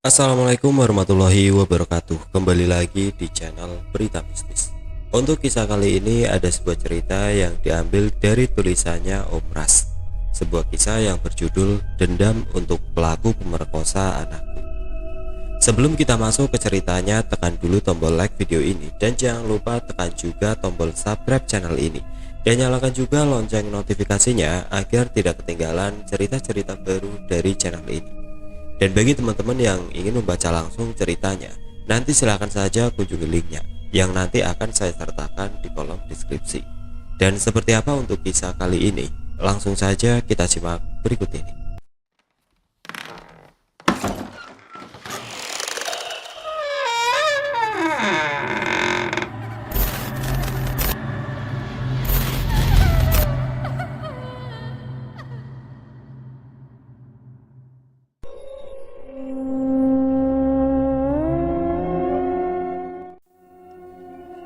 Assalamualaikum warahmatullahi wabarakatuh. Kembali lagi di channel Berita Mistis. Untuk kisah kali ini ada sebuah cerita yang diambil dari tulisannya Om Ras. Sebuah kisah yang berjudul Dendam untuk Pelaku Pemerkosa Anakku. Sebelum kita masuk ke ceritanya, tekan dulu tombol like video ini dan jangan lupa tekan juga tombol subscribe channel ini dan nyalakan juga lonceng notifikasinya agar tidak ketinggalan cerita-cerita baru dari channel ini. Dan bagi teman-teman yang ingin membaca langsung ceritanya, nanti silahkan saja kunjungi linknya yang nanti akan saya sertakan di kolom deskripsi. Dan seperti apa untuk kisah kali ini? Langsung saja kita simak berikut ini.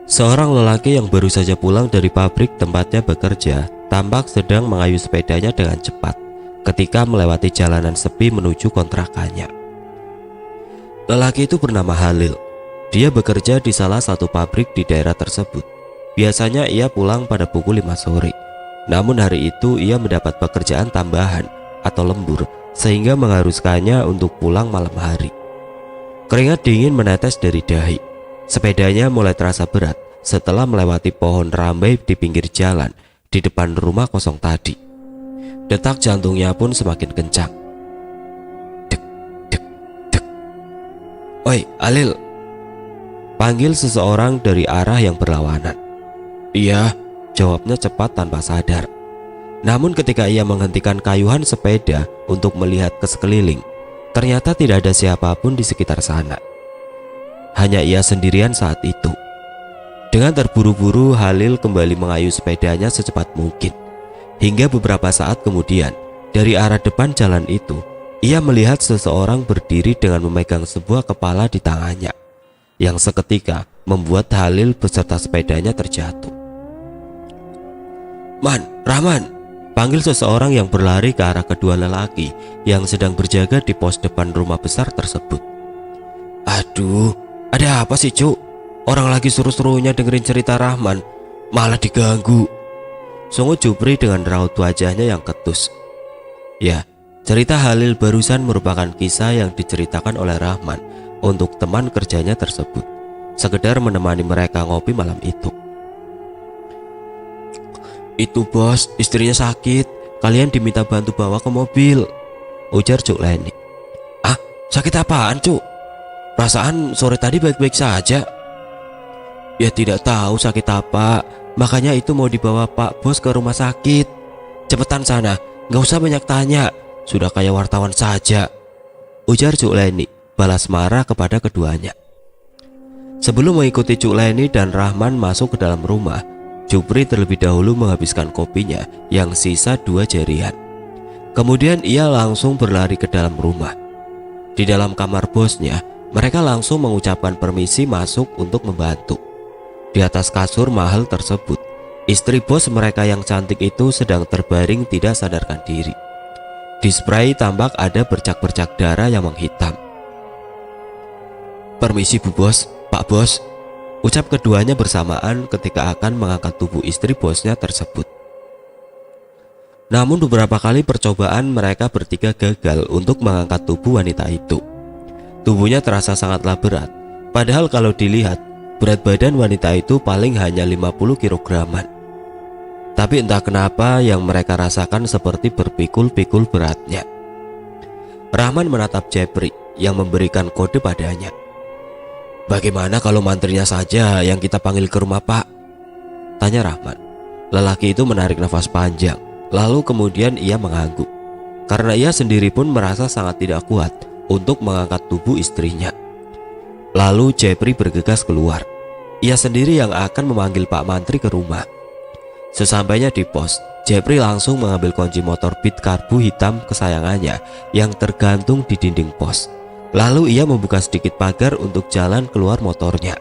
Seorang lelaki yang baru saja pulang dari pabrik tempatnya bekerja tampak sedang mengayuh sepedanya dengan cepat ketika melewati jalanan sepi menuju kontrakannya. Lelaki itu bernama Halil. Dia bekerja di salah satu pabrik di daerah tersebut. Biasanya ia pulang pada pukul 5 sore. Namun hari itu ia mendapat pekerjaan tambahan atau lembur sehingga mengharuskannya untuk pulang malam hari. Keringat dingin menetes dari dahi. Sepedanya mulai terasa berat setelah melewati pohon rambai di pinggir jalan di depan rumah kosong tadi. Detak jantungnya pun semakin kencang. Dek, dek, dek. "Oi, Alil," panggil seseorang dari arah yang berlawanan. "Iya," jawabnya cepat tanpa sadar. Namun ketika ia menghentikan kayuhan sepeda untuk melihat ke sekeliling, ternyata tidak ada siapapun di sekitar sana. Hanya ia sendirian saat itu. Dengan terburu-buru, Halil kembali mengayuh sepedanya secepat mungkin. Hingga beberapa saat kemudian, dari arah depan jalan itu, ia melihat seseorang berdiri dengan memegang sebuah kepala di tangannya, yang seketika membuat Halil beserta sepedanya terjatuh. "Man, Rahman!" panggil seseorang yang berlari ke arah kedua lelaki yang sedang berjaga di pos depan rumah besar tersebut. "Aduh, ada apa sih, Cuk? Orang lagi suruh-suruhnya dengerin cerita Rahman, malah diganggu," sungut Jupri dengan raut wajahnya yang ketus. Ya, cerita Halil barusan merupakan kisah yang diceritakan oleh Rahman untuk teman kerjanya tersebut, sekedar menemani mereka ngopi malam itu. "Itu bos, istrinya sakit, kalian diminta bantu bawa ke mobil," ujar Cuk Leni. "Ah, sakit apaan, Cuk? Perasaan sore tadi baik-baik saja." "Ya tidak tahu sakit apa, makanya itu mau dibawa Pak Bos ke rumah sakit. Cepetan sana, gak usah banyak tanya, sudah kayak wartawan saja," ujar Cuk Leni balas marah kepada keduanya. Sebelum mengikuti Cuk Leni dan Rahman masuk ke dalam rumah, Jupri terlebih dahulu menghabiskan kopinya yang sisa 2 jerihan. Kemudian ia langsung berlari ke dalam rumah. Di dalam kamar bosnya, mereka langsung mengucapkan permisi masuk untuk membantu. Di atas kasur mahal tersebut, istri bos mereka yang cantik itu sedang terbaring tidak sadarkan diri. Di spray tampak ada bercak-bercak darah yang menghitam. "Permisi Bu Bos, Pak Bos," ucap keduanya bersamaan ketika akan mengangkat tubuh istri bosnya tersebut. Namun beberapa kali percobaan mereka bertiga gagal untuk mengangkat tubuh wanita itu. Tubuhnya terasa sangatlah berat, padahal kalau dilihat, berat badan wanita itu paling hanya 50 kilograman. Tapi entah kenapa yang mereka rasakan seperti berpikul-pikul beratnya. Rahman menatap Jepri yang memberikan kode padanya. "Bagaimana kalau mantrinya saja yang kita panggil ke rumah Pak?" tanya Rahman. Lelaki itu menarik nafas panjang, lalu kemudian ia mengangguk, karena ia sendiri pun merasa sangat tidak kuat untuk mengangkat tubuh istrinya. Lalu Jepri bergegas keluar. Ia sendiri yang akan memanggil Pak Mantri ke rumah. Sesampainya di pos, Jepri langsung mengambil kunci motor Beat karbu hitam kesayangannya yang tergantung di dinding pos. Lalu ia membuka sedikit pagar untuk jalan keluar motornya.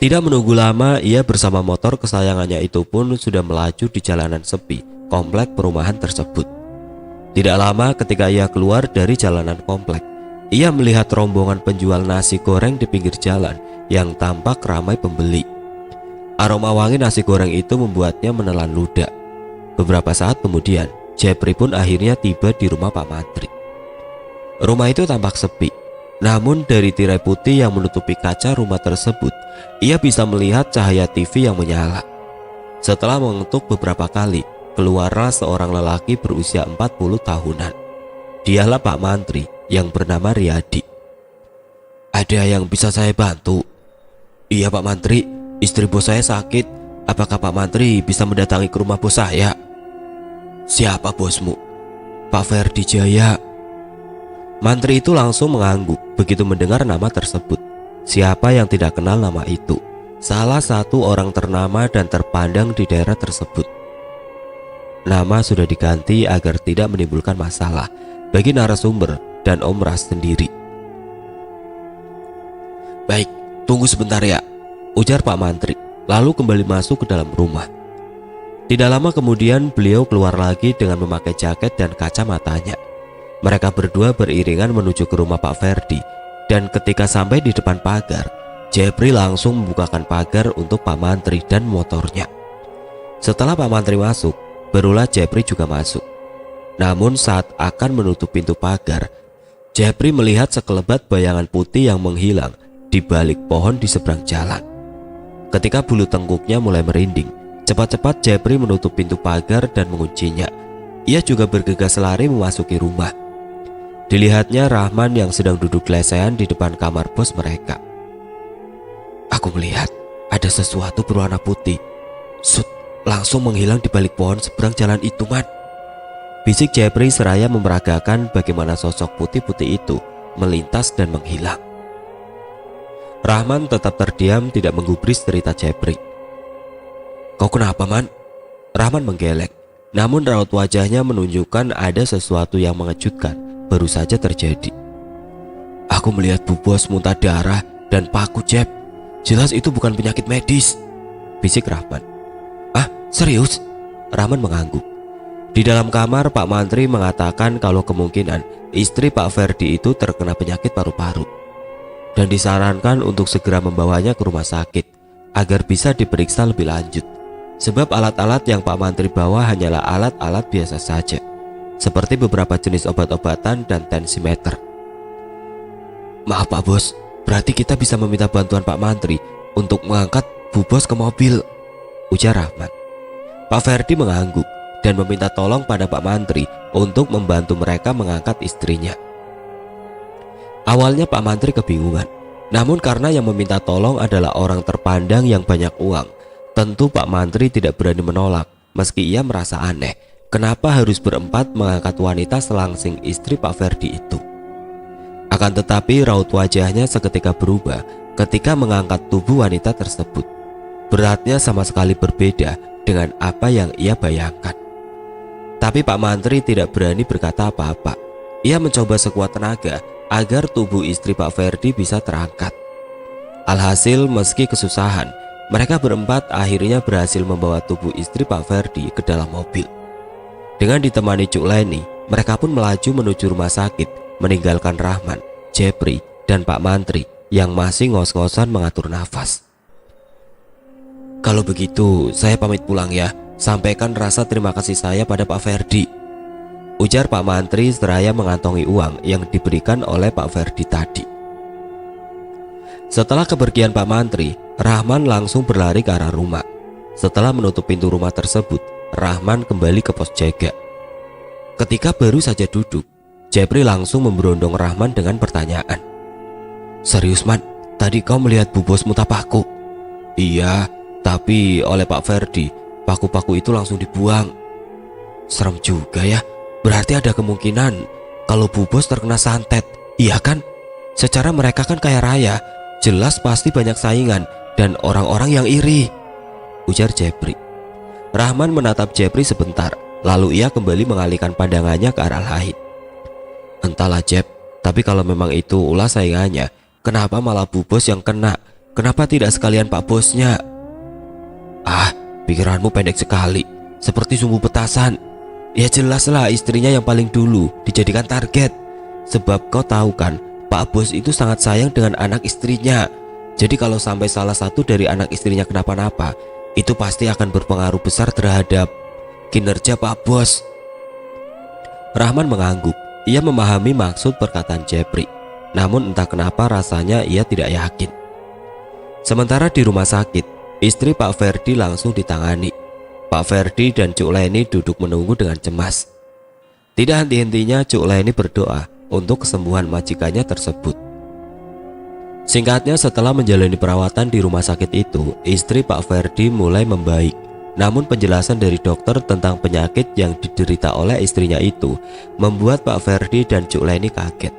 Tidak menunggu lama, ia bersama motor kesayangannya itu pun sudah melaju di jalanan sepi komplek perumahan tersebut. Tidak lama ketika ia keluar dari jalanan komplek, ia melihat rombongan penjual nasi goreng di pinggir jalan yang tampak ramai pembeli. Aroma wangi nasi goreng itu membuatnya menelan ludah. Beberapa saat kemudian, Jepri pun akhirnya tiba di rumah Pak Mantri. Rumah itu tampak sepi, namun dari tirai putih yang menutupi kaca rumah tersebut, ia bisa melihat cahaya TV yang menyala. Setelah mengetuk beberapa kali, keluarlah seorang lelaki berusia 40 tahunan. Dialah Pak Mantri yang bernama Riyadi. "Ada yang bisa saya bantu?" "Iya Pak Mantri, istri bos saya sakit. Apakah Pak Mantri bisa mendatangi ke rumah bos saya?" "Siapa bosmu?" "Pak Ferdi Jaya." Mantri itu langsung mengangguk begitu mendengar nama tersebut. Siapa yang tidak kenal nama itu? Salah satu orang ternama dan terpandang di daerah tersebut. Nama sudah diganti agar tidak menimbulkan masalah bagi narasumber dan Om Ras sendiri. "Baik, tunggu sebentar ya," ujar Pak Mantri, lalu kembali masuk ke dalam rumah. Tidak lama kemudian beliau keluar lagi dengan memakai jaket dan kacamatanya. Mereka berdua beriringan menuju ke rumah Pak Ferdi, dan ketika sampai di depan pagar, Jepri langsung membukakan pagar untuk Pak Mantri dan motornya. Setelah Pak Mantri masuk, barulah Jepri juga masuk. Namun saat akan menutup pintu pagar, Jepri melihat sekelebat bayangan putih yang menghilang di balik pohon di seberang jalan. Ketika bulu tengkuknya mulai merinding, cepat-cepat Jepri menutup pintu pagar dan menguncinya. Ia juga bergegas lari memasuki rumah. Dilihatnya Rahman yang sedang duduk lesehan di depan kamar bos mereka. "Aku melihat ada sesuatu berwarna putih. Sut, langsung menghilang di balik pohon seberang jalan itu, Man," bisik Jepri seraya memeragakan bagaimana sosok putih-putih itu melintas dan menghilang. Rahman tetap terdiam, tidak menggubris cerita Jepri. "Kau kenapa, Man?" Rahman menggeleng, namun raut wajahnya menunjukkan ada sesuatu yang mengejutkan baru saja terjadi. "Aku melihat bu bos muntah darah dan paku, Jep. Jelas itu bukan penyakit medis," bisik Rahman. "Ah, serius?" Rahman mengangguk. Di dalam kamar, Pak Mantri mengatakan kalau kemungkinan istri Pak Ferdi itu terkena penyakit paru-paru dan disarankan untuk segera membawanya ke rumah sakit agar bisa diperiksa lebih lanjut. Sebab alat-alat yang Pak Mantri bawa hanyalah alat-alat biasa saja, seperti beberapa jenis obat-obatan dan tensimeter. "Maaf Pak Bos, berarti kita bisa meminta bantuan Pak Mantri untuk mengangkat Bu Bos ke mobil," ujar Rahman. Pak Ferdi mengangguk dan meminta tolong pada Pak Mantri untuk membantu mereka mengangkat istrinya. Awalnya Pak Mantri kebingungan, namun karena yang meminta tolong adalah orang terpandang yang banyak uang, tentu Pak Mantri tidak berani menolak. Meski ia merasa aneh, kenapa harus berempat mengangkat wanita selangsing istri Pak Ferdi itu. Akan tetapi raut wajahnya seketika berubah ketika mengangkat tubuh wanita tersebut. Beratnya sama sekali berbeda dengan apa yang ia bayangkan. Tapi Pak Mantri tidak berani berkata apa-apa. Ia mencoba sekuat tenaga agar tubuh istri Pak Ferdi bisa terangkat. Alhasil meski kesusahan, mereka berempat akhirnya berhasil membawa tubuh istri Pak Ferdi ke dalam mobil. Dengan ditemani Cuk Leni, mereka pun melaju menuju rumah sakit, meninggalkan Rahman, Jepri, dan Pak Mantri yang masih ngos-ngosan mengatur nafas. "Kalau begitu, saya pamit pulang ya. Sampaikan rasa terima kasih saya pada Pak Ferdi," ujar Pak Mantri seraya mengantongi uang yang diberikan oleh Pak Ferdi tadi. Setelah kepergian Pak Mantri, Rahman langsung berlari ke arah rumah. Setelah menutup pintu rumah tersebut, Rahman kembali ke pos jaga. Ketika baru saja duduk, Jepri langsung memberondong Rahman dengan pertanyaan. "Serius Man, tadi kau melihat bu bos muntah paku?" "Iya, tapi oleh Pak Ferdi, paku-paku itu langsung dibuang." "Serem juga ya. Berarti ada kemungkinan kalau bu bos terkena santet, iya kan? Secara mereka kan kaya raya, jelas pasti banyak saingan dan orang-orang yang iri," ujar Jepri. Rahman menatap Jepri sebentar, lalu ia kembali mengalihkan pandangannya ke arah lain. "Entahlah Jep, tapi kalau memang itu ulah saingannya, kenapa malah bu bos yang kena? Kenapa tidak sekalian pak bosnya?" "Ah, pikiranmu pendek sekali, seperti sumbu petasan. Ya jelaslah istrinya yang paling dulu dijadikan target. Sebab kau tahu kan, Pak Bos itu sangat sayang dengan anak istrinya. Jadi kalau sampai salah satu dari anak istrinya kenapa-napa, itu pasti akan berpengaruh besar terhadap kinerja Pak Bos. Rahman mengangguk. Ia memahami maksud perkataan Jepri. Namun entah kenapa rasanya ia tidak yakin. Sementara di rumah sakit, istri Pak Ferdi langsung ditangani. Pak Ferdi dan Cuk Leni duduk menunggu dengan cemas. Tidak henti-hentinya Cuk Leni berdoa untuk kesembuhan majikannya tersebut. Singkatnya, setelah menjalani perawatan di rumah sakit itu, istri Pak Ferdi mulai membaik. Namun penjelasan dari dokter tentang penyakit yang diderita oleh istrinya itu membuat Pak Ferdi dan Cuk Leni kaget.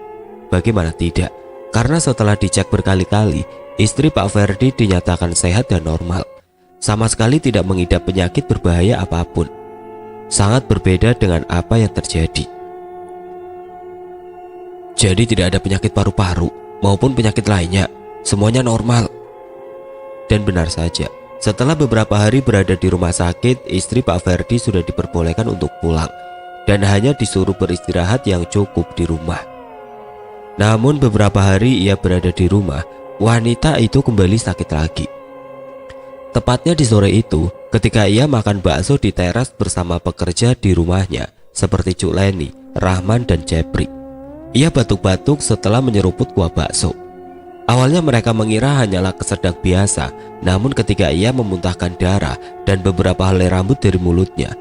Bagaimana tidak? Karena setelah dicek berkali-kali, istri Pak Ferdi dinyatakan sehat dan normal. Sama sekali tidak mengidap penyakit berbahaya apapun. Sangat berbeda dengan apa yang terjadi. Jadi tidak ada penyakit paru-paru maupun penyakit lainnya, semuanya normal. Dan benar saja, setelah beberapa hari berada di rumah sakit, istri Pak Ferdi sudah diperbolehkan untuk pulang dan hanya disuruh beristirahat yang cukup di rumah. Namun beberapa hari ia berada di rumah, wanita itu kembali sakit lagi. Tepatnya di sore itu, ketika ia makan bakso di teras bersama pekerja di rumahnya seperti Cuk Leni, Rahman dan Jepri. Ia batuk-batuk setelah menyeruput kuah bakso. Awalnya mereka mengira hanyalah kesedak biasa, namun ketika ia memuntahkan darah dan beberapa helai rambut dari mulutnya,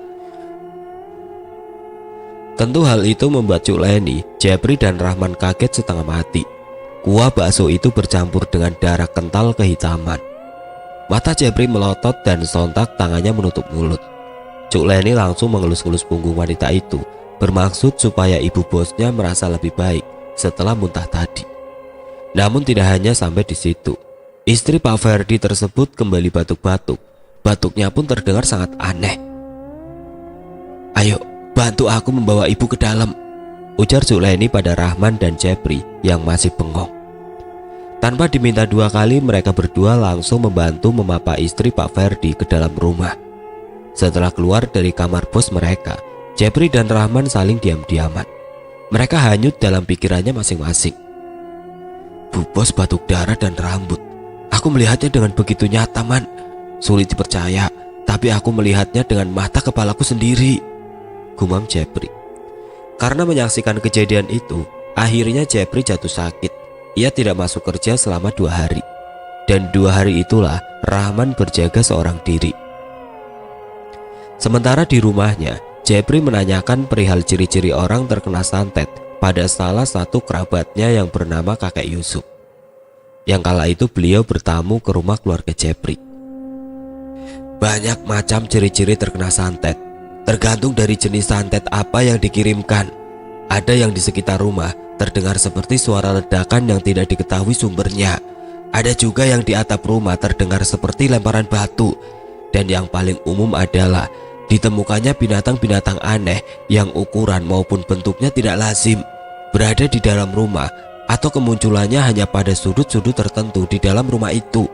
tentu hal itu membuat Cuk Leni, Jepri dan Rahman kaget setengah mati. Kuah bakso itu bercampur dengan darah kental kehitaman. Mata Jepri melotot dan sontak tangannya menutup mulut. Cuk Leni langsung mengelus-elus punggung wanita itu, bermaksud supaya ibu bosnya merasa lebih baik setelah muntah tadi. Namun tidak hanya sampai di situ. Istri Pak Ferdi tersebut kembali batuk-batuk. Batuknya pun terdengar sangat aneh. "Ayo, bantu aku membawa ibu ke dalam," ujar Cuk Leni pada Rahman dan Jepri yang masih bengong. Tanpa diminta dua kali, mereka berdua langsung membantu memapa istri Pak Ferdi ke dalam rumah. Setelah keluar dari kamar bos mereka, Jepri dan Rahman saling diam-diaman. Mereka hanyut dalam pikirannya masing-masing. "Bu bos batuk darah dan rambut. Aku melihatnya dengan begitu nyata, Man. Sulit dipercaya, tapi aku melihatnya dengan mata kepalaku sendiri," gumam Jepri. Karena menyaksikan kejadian itu, akhirnya Jepri jatuh sakit. Ia tidak masuk kerja selama 2 hari. Dan 2 hari itulah Rahman berjaga seorang diri. Sementara di rumahnya, Jepri menanyakan perihal ciri-ciri orang terkena santet pada salah satu kerabatnya yang bernama kakek Yusuf. Yang kala itu beliau bertamu ke rumah keluarga Jepri. "Banyak macam ciri-ciri terkena santet, tergantung dari jenis santet apa yang dikirimkan. Ada yang di sekitar rumah terdengar seperti suara ledakan yang tidak diketahui sumbernya. Ada juga yang di atap rumah terdengar seperti lemparan batu. Dan yang paling umum adalah ditemukannya binatang-binatang aneh yang ukuran maupun bentuknya tidak lazim berada di dalam rumah, atau kemunculannya hanya pada sudut-sudut tertentu di dalam rumah itu.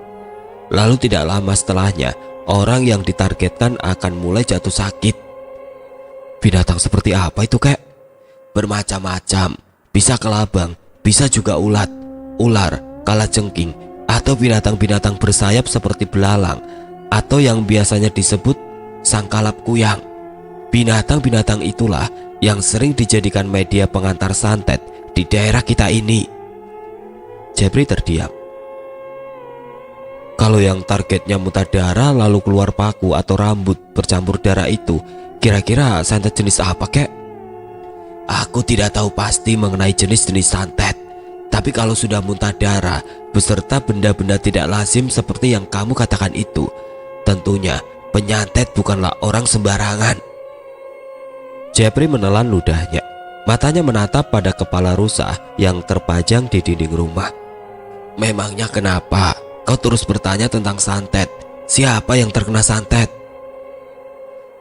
Lalu tidak lama setelahnya, orang yang ditargetkan akan mulai jatuh sakit." "Binatang seperti apa itu, Kek?" "Bermacam-macam. Bisa kelabang, bisa juga ulat, ular, kalajengking, atau binatang-binatang bersayap seperti belalang, atau yang biasanya disebut sangkalap kuyang. Binatang-binatang itulah yang sering dijadikan media pengantar santet di daerah kita ini." Jepri terdiam. "Kalau yang targetnya muntah darah lalu keluar paku atau rambut bercampur darah itu, kira-kira santet jenis apa, Kek?" "Aku tidak tahu pasti mengenai jenis-jenis santet. Tapi kalau sudah muntah darah beserta benda-benda tidak lazim seperti yang kamu katakan itu, tentunya penyantet bukanlah orang sembarangan." Jepri menelan ludahnya. Matanya menatap pada kepala rusa yang terpajang di dinding rumah. "Memangnya kenapa kau terus bertanya tentang santet? Siapa yang terkena santet?"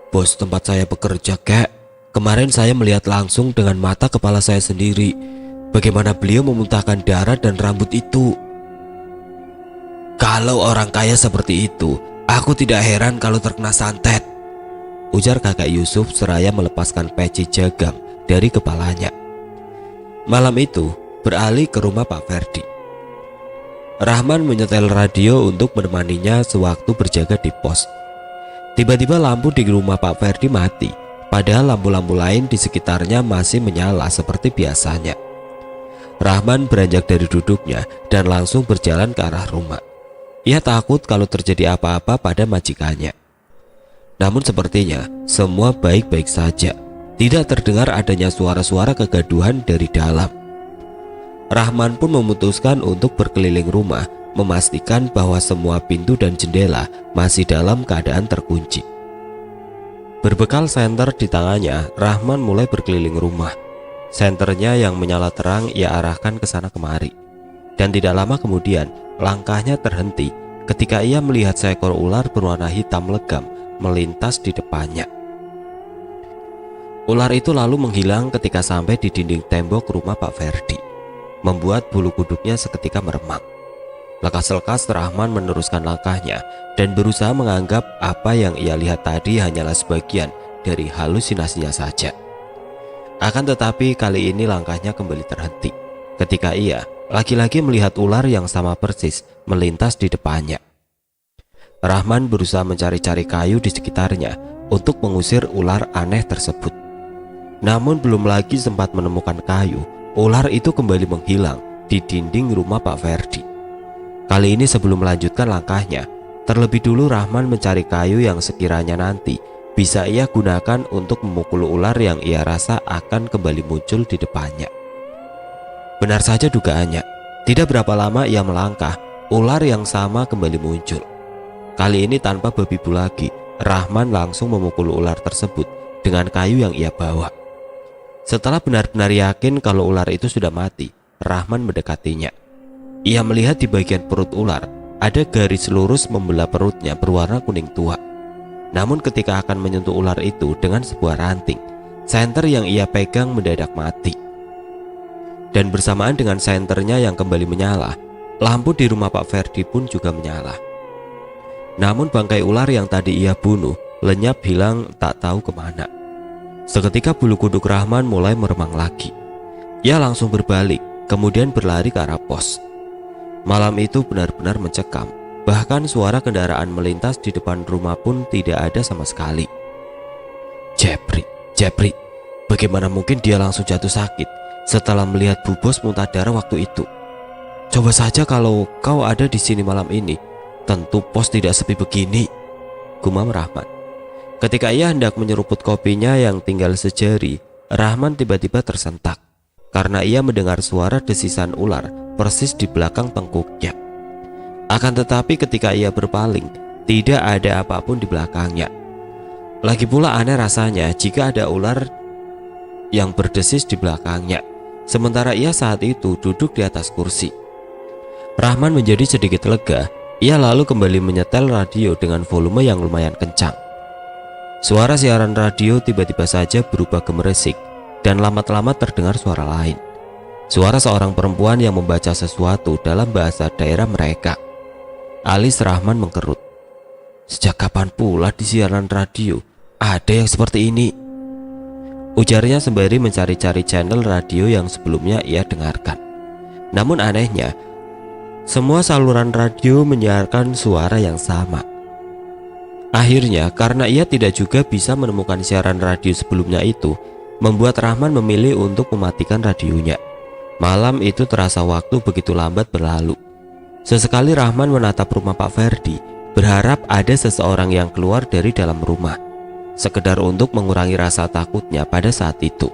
"Bos tempat saya bekerja, Kek. Kemarin saya melihat langsung dengan mata kepala saya sendiri bagaimana beliau memuntahkan darah dan rambut itu." "Kalau orang kaya seperti itu, aku tidak heran kalau terkena santet." ujar kakak Yusuf seraya melepaskan peci jagang dari kepalanya. Malam itu beralih ke rumah Pak Ferdi. Rahman menyetel radio untuk menemaninya sewaktu berjaga di pos. Tiba-tiba lampu di rumah Pak Ferdi mati, padahal lampu-lampu lain di sekitarnya masih menyala seperti biasanya. Rahman beranjak dari duduknya dan langsung berjalan ke arah rumah. Ia takut kalau terjadi apa-apa pada majikannya. Namun sepertinya semua baik-baik saja. Tidak terdengar adanya suara-suara kegaduhan dari dalam. Rahman pun memutuskan untuk berkeliling rumah, memastikan bahwa semua pintu dan jendela masih dalam keadaan terkunci. Berbekal senter di tangannya, Rahman mulai berkeliling rumah. Senternya yang menyala terang ia arahkan ke sana kemari. Dan tidak lama kemudian, langkahnya terhenti ketika ia melihat seekor ular berwarna hitam legam melintas di depannya. Ular itu lalu menghilang ketika sampai di dinding tembok rumah Pak Ferdi, membuat bulu kuduknya seketika meremang. Lekas-lekas Rahman meneruskan langkahnya dan berusaha menganggap apa yang ia lihat tadi hanyalah sebagian dari halusinasinya saja. Akan tetapi kali ini langkahnya kembali terhenti ketika ia lagi-lagi melihat ular yang sama persis melintas di depannya. Rahman berusaha mencari-cari kayu di sekitarnya untuk mengusir ular aneh tersebut. Namun belum lagi sempat menemukan kayu, ular itu kembali menghilang di dinding rumah Pak Ferdi. Kali ini sebelum melanjutkan langkahnya, terlebih dulu Rahman mencari kayu yang sekiranya nanti bisa ia gunakan untuk memukul ular yang ia rasa akan kembali muncul di depannya. Benar saja dugaannya, tidak berapa lama ia melangkah, ular yang sama kembali muncul. Kali ini tanpa berbibu lagi, Rahman langsung memukul ular tersebut dengan kayu yang ia bawa. Setelah benar-benar yakin kalau ular itu sudah mati, Rahman mendekatinya. Ia melihat di bagian perut ular ada garis lurus membelah perutnya berwarna kuning tua. Namun ketika akan menyentuh ular itu dengan sebuah ranting, senter yang ia pegang mendadak mati. Dan bersamaan dengan senternya yang kembali menyala, lampu di rumah Pak Ferdi pun juga menyala. Namun bangkai ular yang tadi ia bunuh lenyap hilang tak tahu kemana. Seketika bulu kuduk Rahman mulai meremang lagi. Ia langsung berbalik, kemudian berlari ke arah pos. Malam itu benar-benar mencekam. Bahkan suara kendaraan melintas di depan rumah pun tidak ada sama sekali. Jepri, bagaimana mungkin dia langsung jatuh sakit setelah melihat Bu Bos muntah darah waktu itu? Coba saja kalau kau ada di sini malam ini, tentu pos tidak sepi begini, gumam Rahman. Ketika ia hendak menyeruput kopinya yang tinggal sejari, Rahman tiba-tiba tersentak karena ia mendengar suara desisan ular persis di belakang tengkuknya. Akan tetapi ketika ia berpaling, tidak ada apapun di belakangnya. Lagi pula aneh rasanya jika ada ular yang berdesis di belakangnya, sementara ia saat itu duduk di atas kursi. Rahman menjadi sedikit lega. Ia lalu kembali menyetel radio dengan volume yang lumayan kencang. Suara siaran radio tiba-tiba saja berubah gemerisik dan lama-lama terdengar suara lain. Suara seorang perempuan yang membaca sesuatu dalam bahasa daerah mereka. Alis Rahman mengkerut. Sejak kapan pula di siaran radio ada yang seperti ini? Ujarnya sembari mencari-cari channel radio yang sebelumnya ia dengarkan. Namun anehnya, semua saluran radio menyiarkan suara yang sama. Akhirnya, karena ia tidak juga bisa menemukan siaran radio sebelumnya itu, membuat Rahman memilih untuk mematikan radionya. Malam itu terasa waktu begitu lambat berlalu. Sesekali Rahman menatap rumah Pak Ferdi, berharap ada seseorang yang keluar dari dalam rumah, sekedar untuk mengurangi rasa takutnya pada saat itu.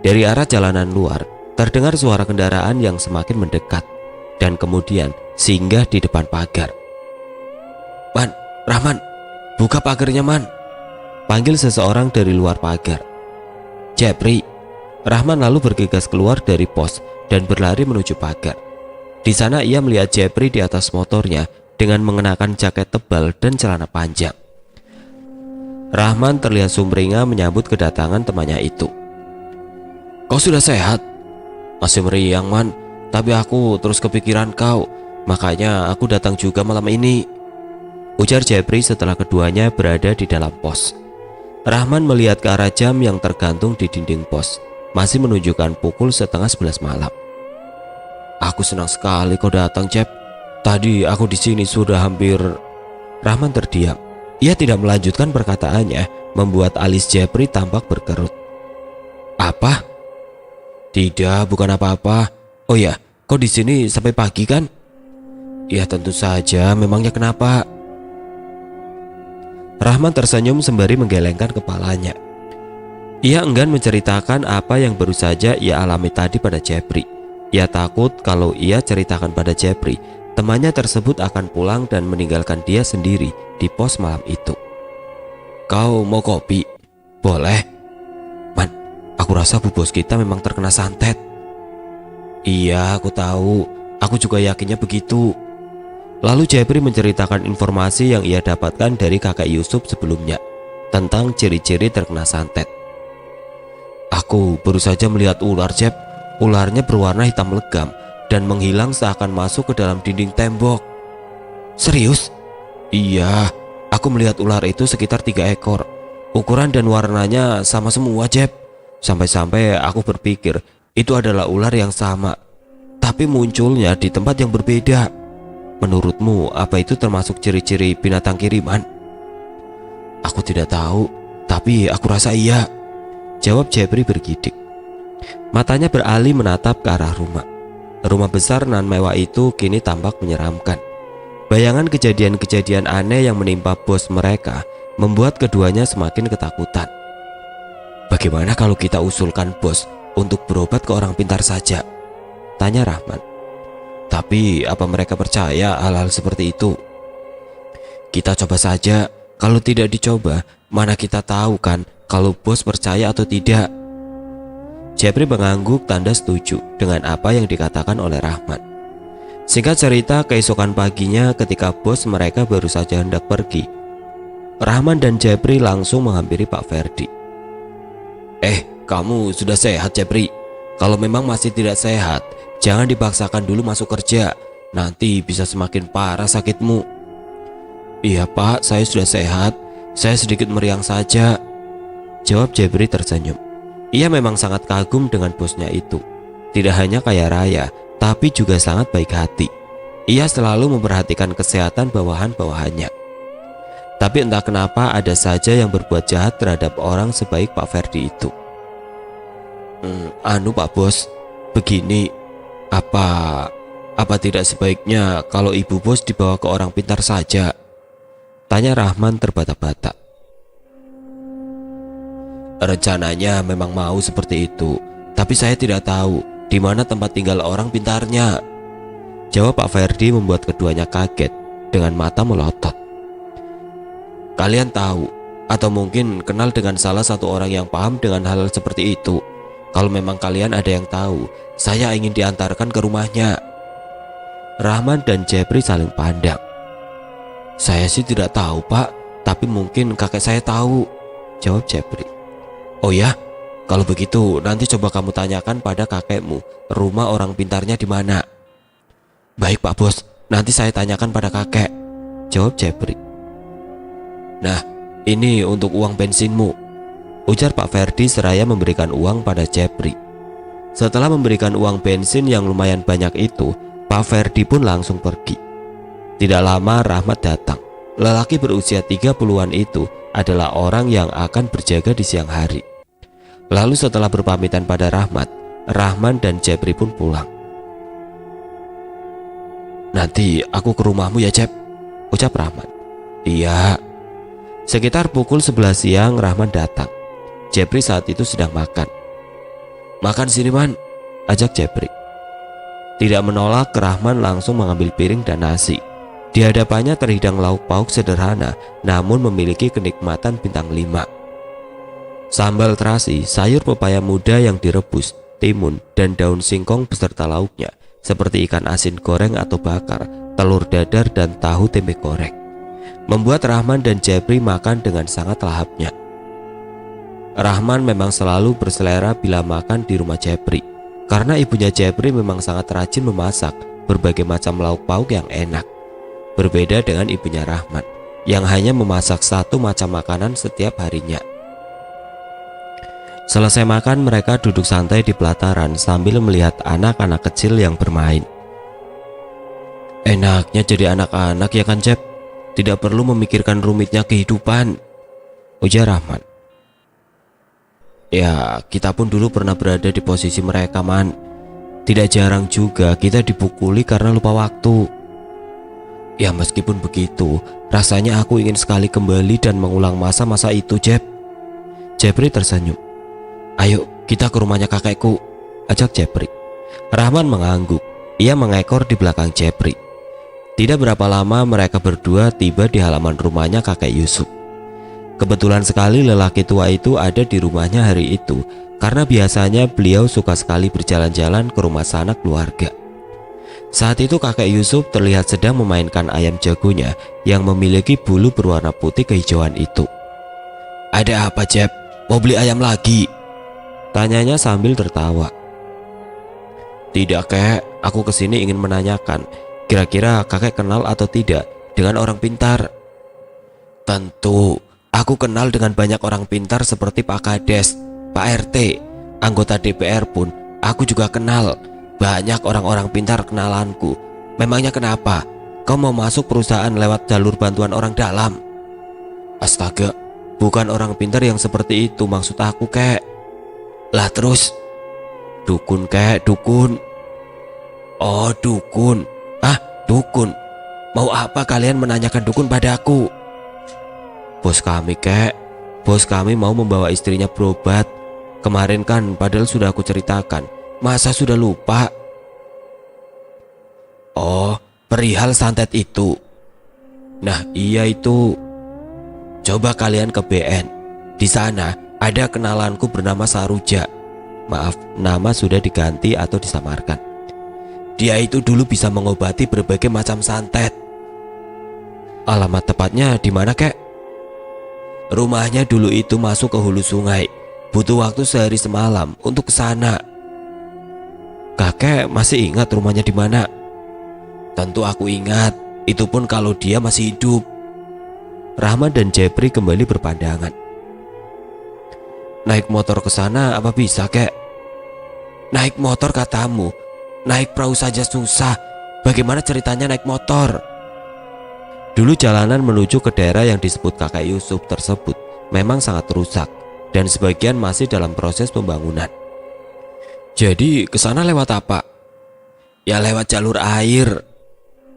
Dari arah jalanan luar, terdengar suara kendaraan yang semakin mendekat, dan kemudian singgah di depan pagar. Man, Rahman, buka pagarnya man, panggil seseorang dari luar pagar. Jepri. Rahman lalu bergegas keluar dari pos dan berlari menuju pagar. Di sana ia melihat Jepri di atas motornya dengan mengenakan jaket tebal dan celana panjang. Rahman terlihat sumringah menyambut kedatangan temannya itu. Kau sudah sehat? Masih meriang man, tapi aku terus kepikiran kau, makanya aku datang juga malam ini, ujar Jepri setelah keduanya berada di dalam pos. Rahman melihat ke arah jam yang tergantung di dinding pos. Masih menunjukkan pukul 10:30 malam. Aku senang sekali kau datang, Cep. Tadi aku di sini sudah hampir. Rahman terdiam. Ia tidak melanjutkan perkataannya, membuat alis Jepri tampak berkerut. Apa? Tidak, bukan apa-apa. Oh ya, kau di sini sampai pagi kan? Ya tentu saja, memangnya kenapa? Rahman tersenyum sembari menggelengkan kepalanya. Ia enggan menceritakan apa yang baru saja ia alami tadi pada Jepri. Ia takut kalau ia ceritakan pada Jepri, temannya tersebut akan pulang dan meninggalkan dia sendiri di pos malam itu. Kau mau kopi? Boleh. Man, aku rasa bu bos kita memang terkena santet. Iya, aku tahu. Aku juga yakinnya begitu. Lalu Jepri menceritakan informasi yang ia dapatkan dari kakek Yusuf sebelumnya tentang ciri-ciri terkena santet. Aku baru saja melihat ular, Jep. Ularnya berwarna hitam legam dan menghilang seakan masuk ke dalam dinding tembok. Serius? Iya, aku melihat ular itu sekitar 3 ekor. Ukuran dan warnanya sama semua, Jep. Sampai-sampai aku berpikir itu adalah ular yang sama, tapi munculnya di tempat yang berbeda. Menurutmu apa itu termasuk ciri-ciri binatang kiriman? Aku tidak tahu, tapi aku rasa iya, jawab Jepri bergidik. Matanya beralih menatap ke arah rumah. Rumah besar nan mewah itu kini tampak menyeramkan. Bayangan kejadian-kejadian aneh yang menimpa bos mereka membuat keduanya semakin ketakutan. Bagaimana kalau kita usulkan bos untuk berobat ke orang pintar saja? Tanya Rahman. Tapi apa mereka percaya hal-hal seperti itu? Kita coba saja. Kalau tidak dicoba, mana kita tahu kan kalau bos percaya atau tidak? Jepri mengangguk tanda setuju dengan apa yang dikatakan oleh Rahman. Singkat cerita, keesokan paginya ketika bos mereka baru saja hendak pergi, Rahman dan Jepri langsung menghampiri Pak Ferdi. Kamu sudah sehat, Jepri? Kalau memang masih tidak sehat, jangan dipaksakan dulu masuk kerja. Nanti bisa semakin parah sakitmu. Iya Pak, saya sudah sehat. Saya sedikit meriang saja, jawab Jepri tersenyum. Ia memang sangat kagum dengan bosnya itu. Tidak hanya kaya raya, tapi juga sangat baik hati. Ia selalu memperhatikan kesehatan bawahan-bawahannya. Tapi entah kenapa ada saja yang berbuat jahat terhadap orang sebaik Pak Ferdi itu. Pak Bos, begini, apa tidak sebaiknya kalau ibu bos dibawa ke orang pintar saja? Tanya Rahman terbata-bata. Rencananya memang mau seperti itu, tapi saya tidak tahu di mana tempat tinggal orang pintarnya, jawab Pak Ferdi membuat keduanya kaget dengan mata melotot. Kalian tahu atau mungkin kenal dengan salah satu orang yang paham dengan hal seperti itu? Kalau memang kalian ada yang tahu, saya ingin diantarkan ke rumahnya. Rahman dan Jepri saling pandang. Saya sih tidak tahu Pak, tapi mungkin kakek saya tahu, jawab Jepri. Oh ya, kalau begitu nanti coba kamu tanyakan pada kakekmu rumah orang pintarnya di mana. Baik Pak Bos, nanti saya tanyakan pada kakek, jawab Jepri. Nah, ini untuk uang bensinmu, ujar Pak Ferdi seraya memberikan uang pada Jepri. Setelah memberikan uang bensin yang lumayan banyak itu, Pak Ferdi pun langsung pergi. Tidak lama Rahmat datang. Lelaki berusia 30-an itu adalah orang yang akan berjaga di siang hari. Lalu setelah berpamitan pada Rahmat, Rahman dan Jepri pun pulang. Nanti aku ke rumahmu ya Jep, ucap Rahman. Iya. Sekitar pukul 11 siang Rahman datang. Jepri saat itu sedang makan. Makan sini Man, ajak Jepri. Tidak menolak, Rahman langsung mengambil piring dan nasi. Di hadapannya terhidang lauk pauk sederhana namun memiliki kenikmatan bintang 5. Sambal terasi, sayur pepaya muda yang direbus, timun, dan daun singkong beserta lauknya seperti ikan asin goreng atau bakar, telur dadar, dan tahu tempe goreng membuat Rahman dan Jepri makan dengan sangat lahapnya. Rahman memang selalu berselera bila makan di rumah Jepri, karena ibunya Jepri memang sangat rajin memasak berbagai macam lauk pauk yang enak. Berbeda dengan ibunya Rahman yang hanya memasak satu macam makanan setiap harinya. Selesai makan, mereka duduk santai di pelataran sambil melihat anak-anak kecil yang bermain. Enaknya jadi anak-anak ya kan, Cep? Tidak perlu memikirkan rumitnya kehidupan, ujar Rahman. Ya, kita pun dulu pernah berada di posisi mereka, Man. Tidak jarang juga kita dipukuli karena lupa waktu. Ya, meskipun begitu, rasanya aku ingin sekali kembali dan mengulang masa-masa itu, Jep. Jepri tersenyum. Ayo, kita ke rumahnya kakekku, ajak Jepri. Rahman mengangguk. Ia mengekor di belakang Jepri. Tidak berapa lama mereka berdua tiba di halaman rumahnya kakek Yusuf. Kebetulan sekali lelaki tua itu ada di rumahnya hari itu, karena biasanya beliau suka sekali berjalan-jalan ke rumah sanak keluarga. Saat itu kakek Yusuf terlihat sedang memainkan ayam jagonya yang memiliki bulu berwarna putih kehijauan itu. Ada apa, Jeb? Mau beli ayam lagi? Tanyanya sambil tertawa. Tidak, kek. Aku kesini ingin menanyakan, kira-kira kakek kenal atau tidak dengan orang pintar? Tentu, aku kenal dengan banyak orang pintar seperti Pak Kades, Pak RT, anggota DPR pun aku juga kenal. Banyak orang-orang pintar kenalanku. Memangnya kenapa? Kau mau masuk perusahaan lewat jalur bantuan orang dalam? Astaga, bukan orang pintar yang seperti itu maksud aku, kek. Lah terus? Dukun, kek, dukun. Oh, dukun. Ah, dukun. Mau apa kalian menanyakan dukun padaku? Bos kami, kek. Bos kami mau membawa istrinya berobat. Kemarin kan padahal sudah aku ceritakan. Masa sudah lupa? Oh, perihal santet itu. Nah, iya itu. Coba kalian ke BN. Di sana ada kenalanku bernama Saruja. Maaf, nama sudah diganti atau disamarkan. Dia itu dulu bisa mengobati berbagai macam santet. Alamat tepatnya di mana, kek? Rumahnya dulu itu masuk ke hulu sungai. Butuh waktu sehari semalam untuk ke sana. Kakek masih ingat rumahnya di mana? Tentu aku ingat. Itu pun kalau dia masih hidup. Rahman dan Jepri kembali berpandangan. Naik motor ke sana apa bisa, kek? Naik motor katamu. Naik perahu saja susah. Bagaimana ceritanya naik motor? Dulu jalanan menuju ke daerah yang disebut kakek Yusuf tersebut memang sangat rusak dan sebagian masih dalam proses pembangunan. Jadi ke sana lewat apa? Ya lewat jalur air.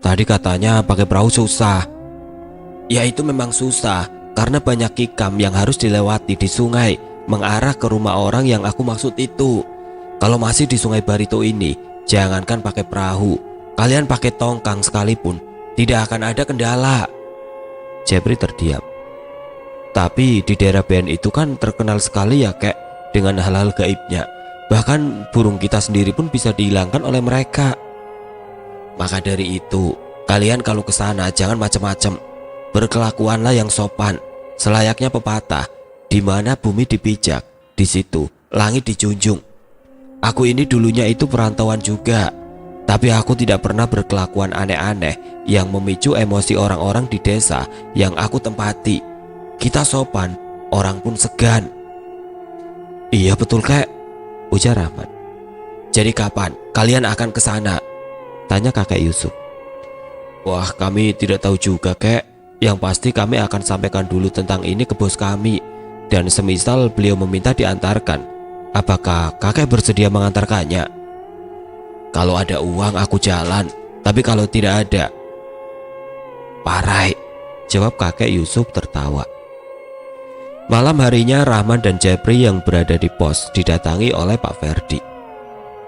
Tadi katanya pakai perahu susah. Ya itu memang susah karena banyak kikam yang harus dilewati di sungai mengarah ke rumah orang yang aku maksud itu. Kalau masih di Sungai Barito ini, jangankan pakai perahu, kalian pakai tongkang sekalipun tidak akan ada kendala. Jepri terdiam. Tapi di daerah BN itu kan terkenal sekali ya, kek, dengan hal-hal gaibnya. Bahkan burung kita sendiri pun bisa dihilangkan oleh mereka. Maka dari itu, kalian kalau ke sana jangan macam-macam. Berkelakuanlah yang sopan, selayaknya pepatah, di mana bumi dipijak, di situ langit dijunjung. Aku ini dulunya itu perantauan juga, tapi aku tidak pernah berkelakuan aneh-aneh yang memicu emosi orang-orang di desa yang aku tempati. Kita sopan, orang pun segan. Iya betul, kek, ujar Rahman. Jadi kapan kalian akan ke sana? Tanya kakek Yusuf. Wah, kami tidak tahu juga, kek. Yang pasti kami akan sampaikan dulu tentang ini ke bos kami. Dan semisal beliau meminta diantarkan, apakah kakek bersedia mengantarkannya? Kalau ada uang aku jalan, tapi kalau tidak ada, parai, jawab kakek Yusuf tertawa. Malam harinya Rahman dan Jepri yang berada di pos didatangi oleh Pak Ferdi.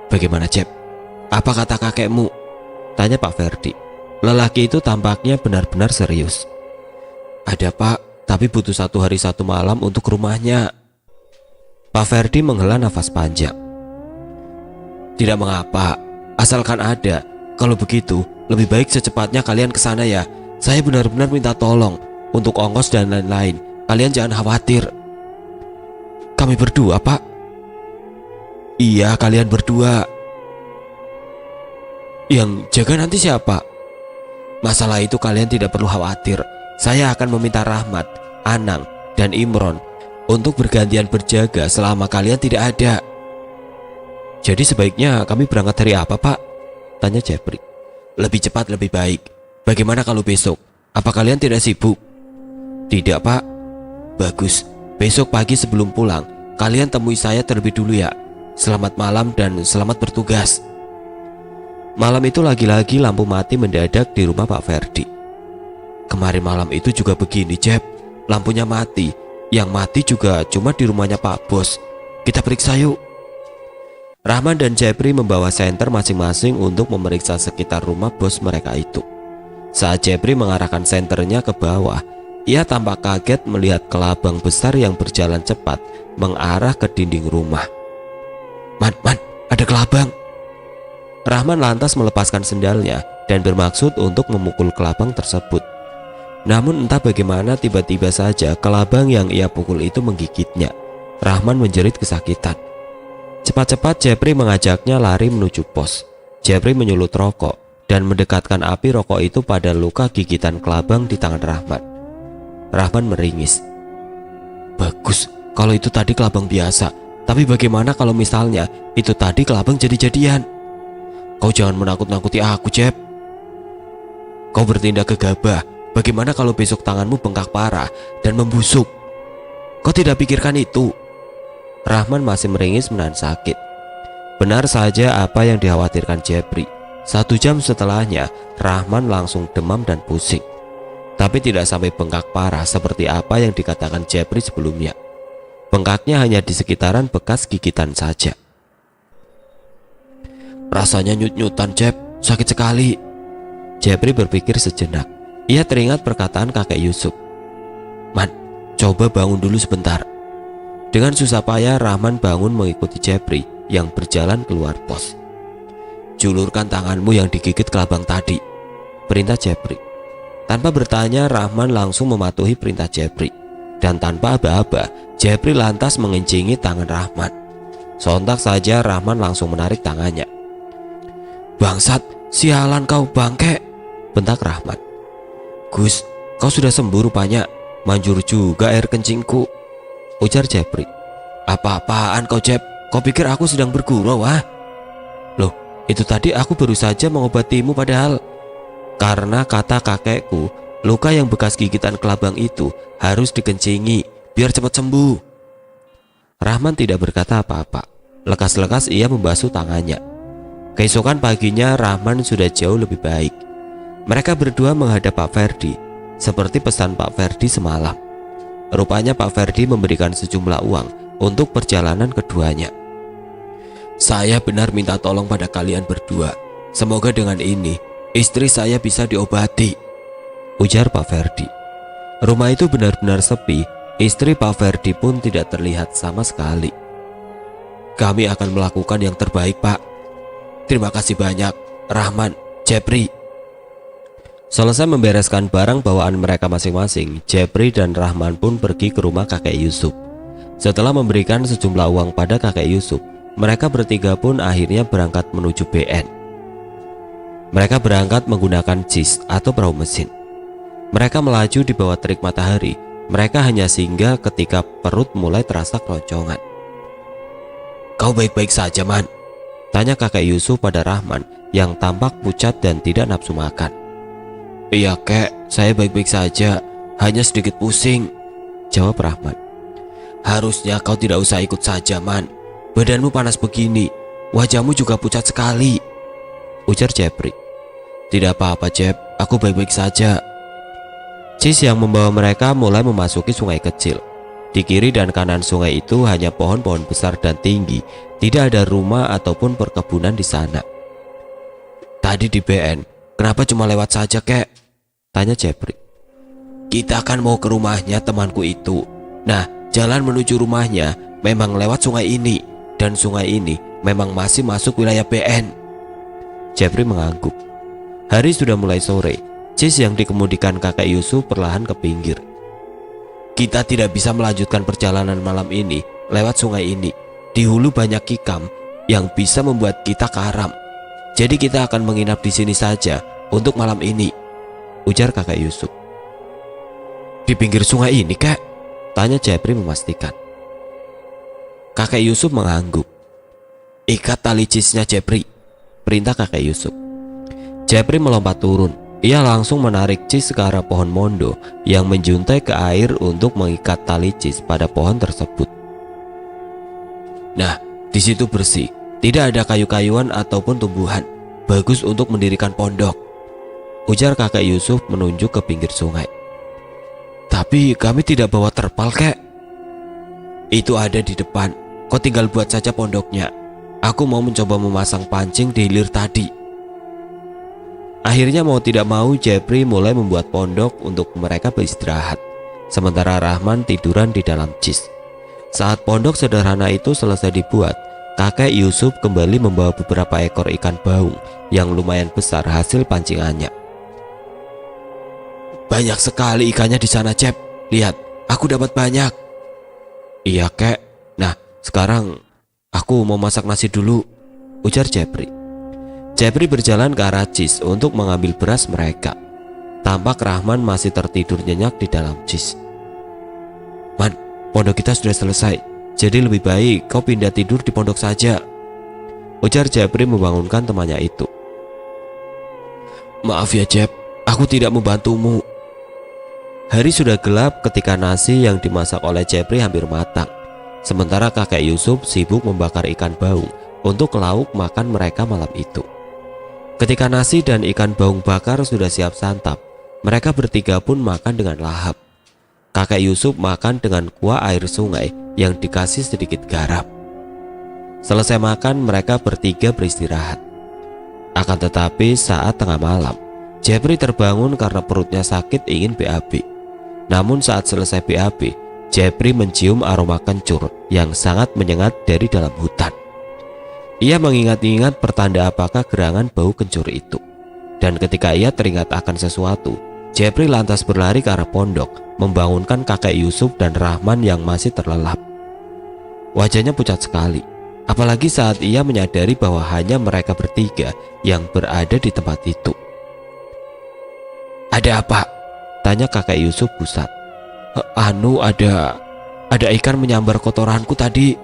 Bagaimana, Jep? Apa kata kakekmu? Tanya Pak Ferdi. Lelaki itu tampaknya benar-benar serius. Ada, Pak, tapi butuh 1 hari 1 malam untuk rumahnya. Pak Ferdi menghela nafas panjang. Tidak mengapa, asalkan ada. Kalau begitu, lebih baik secepatnya kalian ke sana ya. Saya benar-benar minta tolong untuk ongkos dan lain-lain. Kalian jangan khawatir. Kami berdua, Pak? Iya, kalian berdua. Yang jaga nanti siapa? Masalah itu kalian tidak perlu khawatir. Saya akan meminta Rahmat, Anang, dan Imron untuk bergantian berjaga selama kalian tidak ada. Jadi sebaiknya kami berangkat hari apa, Pak? Tanya Jeffrey. Lebih cepat lebih baik. Bagaimana kalau besok? Apa kalian tidak sibuk? Tidak, Pak. Bagus. Besok pagi sebelum pulang, kalian temui saya terlebih dulu ya. Selamat malam dan selamat bertugas. Malam itu lagi-lagi lampu mati mendadak di rumah Pak Ferdi. Kemarin malam itu juga begini, Jeff. Lampunya mati. Yang mati juga cuma di rumahnya Pak Bos. Kita periksa yuk. Rahman dan Jeffrey membawa senter masing-masing untuk memeriksa sekitar rumah bos mereka itu. Saat Jeffrey mengarahkan senternya ke bawah, ia tampak kaget melihat kelabang besar yang berjalan cepat mengarah ke dinding rumah. Man, ada kelabang. Rahman lantas melepaskan sendalnya dan bermaksud untuk memukul kelabang tersebut. Namun entah bagaimana tiba-tiba saja kelabang yang ia pukul itu menggigitnya. Rahman menjerit kesakitan. Cepat-cepat Jeffrey mengajaknya lari menuju pos. Jeffrey menyulut rokok dan mendekatkan api rokok itu pada luka gigitan kelabang di tangan Rahman. Rahman meringis. Bagus, kalau itu tadi kelabang biasa. Tapi bagaimana kalau misalnya itu tadi kelabang jadi-jadian? Kau jangan menakut-nakuti aku, Jeff. Kau bertindak gegabah. Bagaimana kalau besok tanganmu bengkak parah dan membusuk? Kau tidak pikirkan itu? Rahman masih meringis menahan sakit. Benar saja apa yang dikhawatirkan Jeffrey. 1 jam setelahnya, Rahman langsung demam dan pusing. Tapi tidak sampai bengkak parah seperti apa yang dikatakan Jeffrey sebelumnya. Bengkaknya hanya di sekitaran bekas gigitan saja. Rasanya nyut-nyutan, Jeff. Sakit sekali. Jeffrey berpikir sejenak. Ia teringat perkataan kakek Yusuf. Man, coba bangun dulu sebentar. Dengan susah payah Rahman bangun mengikuti Jeffrey yang berjalan keluar pos. Julurkan tanganmu yang digigit kelabang tadi, perintah Jeffrey. Tanpa bertanya, Rahman langsung mematuhi perintah Jeffrey. Dan tanpa aba-aba, Jeffrey lantas mengencingi tangan Rahman. Sontak saja Rahman langsung menarik tangannya. Bangsat, sialan kau bangke, bentak Rahman. Gus, kau sudah sembuh rupanya. Manjur juga air kencingku, ujar Jeffrey. Apa-apaan kau, Jeff? Kau pikir aku sedang bergurau, ah? Loh, itu tadi aku baru saja mengobatimu padahal. Karena kata kakekku, luka yang bekas gigitan kelabang itu harus dikencingi biar cepat sembuh. Rahman tidak berkata apa-apa. Lekas-lekas ia membasuh tangannya. Keesokan paginya Rahman sudah jauh lebih baik. Mereka berdua menghadap Pak Ferdi, seperti pesan Pak Ferdi semalam. Rupanya Pak Ferdi memberikan sejumlah uang untuk perjalanan keduanya. Saya benar minta tolong pada kalian berdua. Semoga dengan ini istri saya bisa diobati, ujar Pak Ferdi. Rumah itu benar-benar sepi. Istri Pak Ferdi pun tidak terlihat sama sekali. Kami akan melakukan yang terbaik, Pak. Terima kasih banyak, Rahman, Jeffrey. Selesai membereskan barang bawaan mereka masing-masing, Jeffrey dan Rahman pun pergi ke rumah kakek Yusuf. Setelah memberikan sejumlah uang pada kakek Yusuf, mereka bertiga pun akhirnya berangkat menuju BN. Mereka berangkat menggunakan JIS atau perahu mesin. Mereka melaju di bawah terik matahari. Mereka hanya singgah ketika perut mulai terasa keroncongan. Kau baik-baik saja, Man? Tanya kakek Yusuf pada Rahman yang tampak pucat dan tidak nafsu makan. Iya, kek, saya baik-baik saja, hanya sedikit pusing, jawab Rahman. Harusnya kau tidak usah ikut saja, Man. Badanmu panas begini, wajahmu juga pucat sekali, ujar Jeffrey. Tidak apa-apa, Jeff, aku baik-baik saja. Cis yang membawa mereka mulai memasuki sungai kecil. Di kiri dan kanan sungai itu hanya pohon-pohon besar dan tinggi, tidak ada rumah ataupun perkebunan di sana. Tadi di BN, kenapa cuma lewat saja, kek? Tanya Jeffrey. Kita kan mau ke rumahnya temanku itu. Nah, jalan menuju rumahnya memang lewat sungai ini. Dan sungai ini memang masih masuk wilayah BN. Jeffrey mengangguk. Hari sudah mulai sore. Cis yang dikemudikan kakek Yusuf perlahan ke pinggir. Kita tidak bisa melanjutkan perjalanan malam ini lewat sungai ini. Di hulu banyak kikam yang bisa membuat kita karam. Jadi kita akan menginap di sini saja untuk malam ini, ujar kakek Yusuf. Di pinggir sungai ini, kek? Tanya Jeffrey memastikan. Kakek Yusuf mengangguk. "Ikat tali cisnya, Jepri," perintah kakek Yusuf. Jepri melompat turun. Ia langsung menarik cis ke arah pohon mondo yang menjuntai ke air untuk mengikat tali cis pada pohon tersebut. "Nah, di situ bersih, tidak ada kayu-kayuan ataupun tumbuhan. Bagus untuk mendirikan pondok," ujar kakek Yusuf menunjuk ke pinggir sungai. "Tapi kami tidak bawa terpal, kek." "Itu ada di depan. Kau tinggal buat saja pondoknya. Aku mau mencoba memasang pancing di hilir tadi." Akhirnya mau tidak mau Jepri mulai membuat pondok untuk mereka beristirahat, sementara Rahman tiduran di dalam cis. Saat pondok sederhana itu selesai dibuat, kakek Yusuf kembali membawa beberapa ekor ikan baung yang lumayan besar hasil pancingannya. "Banyak sekali ikannya di sana, Jep. Lihat, aku dapat banyak." "Iya, kek. Nah, sekarang aku mau masak nasi dulu," ujar Jepri. Jepri berjalan ke arah cis untuk mengambil beras mereka. Tampak Rahman masih tertidur nyenyak di dalam cis. "Man, pondok kita sudah selesai. Jadi lebih baik kau pindah tidur di pondok saja," ujar Jepri membangunkan temannya itu. "Maaf ya, Jep. Aku tidak membantumu." Hari sudah gelap ketika nasi yang dimasak oleh Jepri hampir matang. Sementara kakek Yusuf sibuk membakar ikan baung untuk lauk makan mereka malam itu. Ketika nasi dan ikan baung bakar sudah siap santap, mereka bertiga pun makan dengan lahap. Kakek Yusuf makan dengan kuah air sungai yang dikasih sedikit garam. Selesai makan, mereka bertiga beristirahat. Akan tetapi saat tengah malam, Jepri terbangun karena perutnya sakit ingin BAB. Namun saat selesai BAB, Jepri mencium aroma kencur yang sangat menyengat dari dalam hutan. Ia mengingat-ingat pertanda apakah gerangan bau kencur itu. Dan ketika ia teringat akan sesuatu, Jepri lantas berlari ke arah pondok, membangunkan kakek Yusuf dan Rahman yang masih terlelap. Wajahnya pucat sekali, apalagi saat ia menyadari bahwa hanya mereka bertiga yang berada di tempat itu. "Ada apa?" tanya kakek Yusuf gusar. Ada ikan menyambar kotoranku tadi,"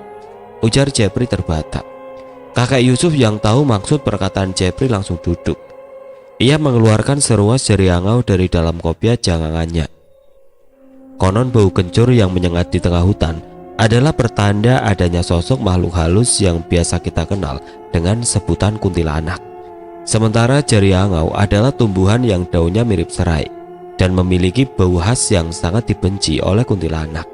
ujar Jepri terbata. Kakek Yusuf yang tahu maksud perkataan Jepri langsung duduk. Ia mengeluarkan seruas jari angau dari dalam kopiah jangangannya. Konon bau kencur yang menyengat di tengah hutan adalah pertanda adanya sosok makhluk halus yang biasa kita kenal dengan sebutan kuntilanak. Sementara jari angau adalah tumbuhan yang daunnya mirip serai dan memiliki bau khas yang sangat dibenci oleh kuntilanak.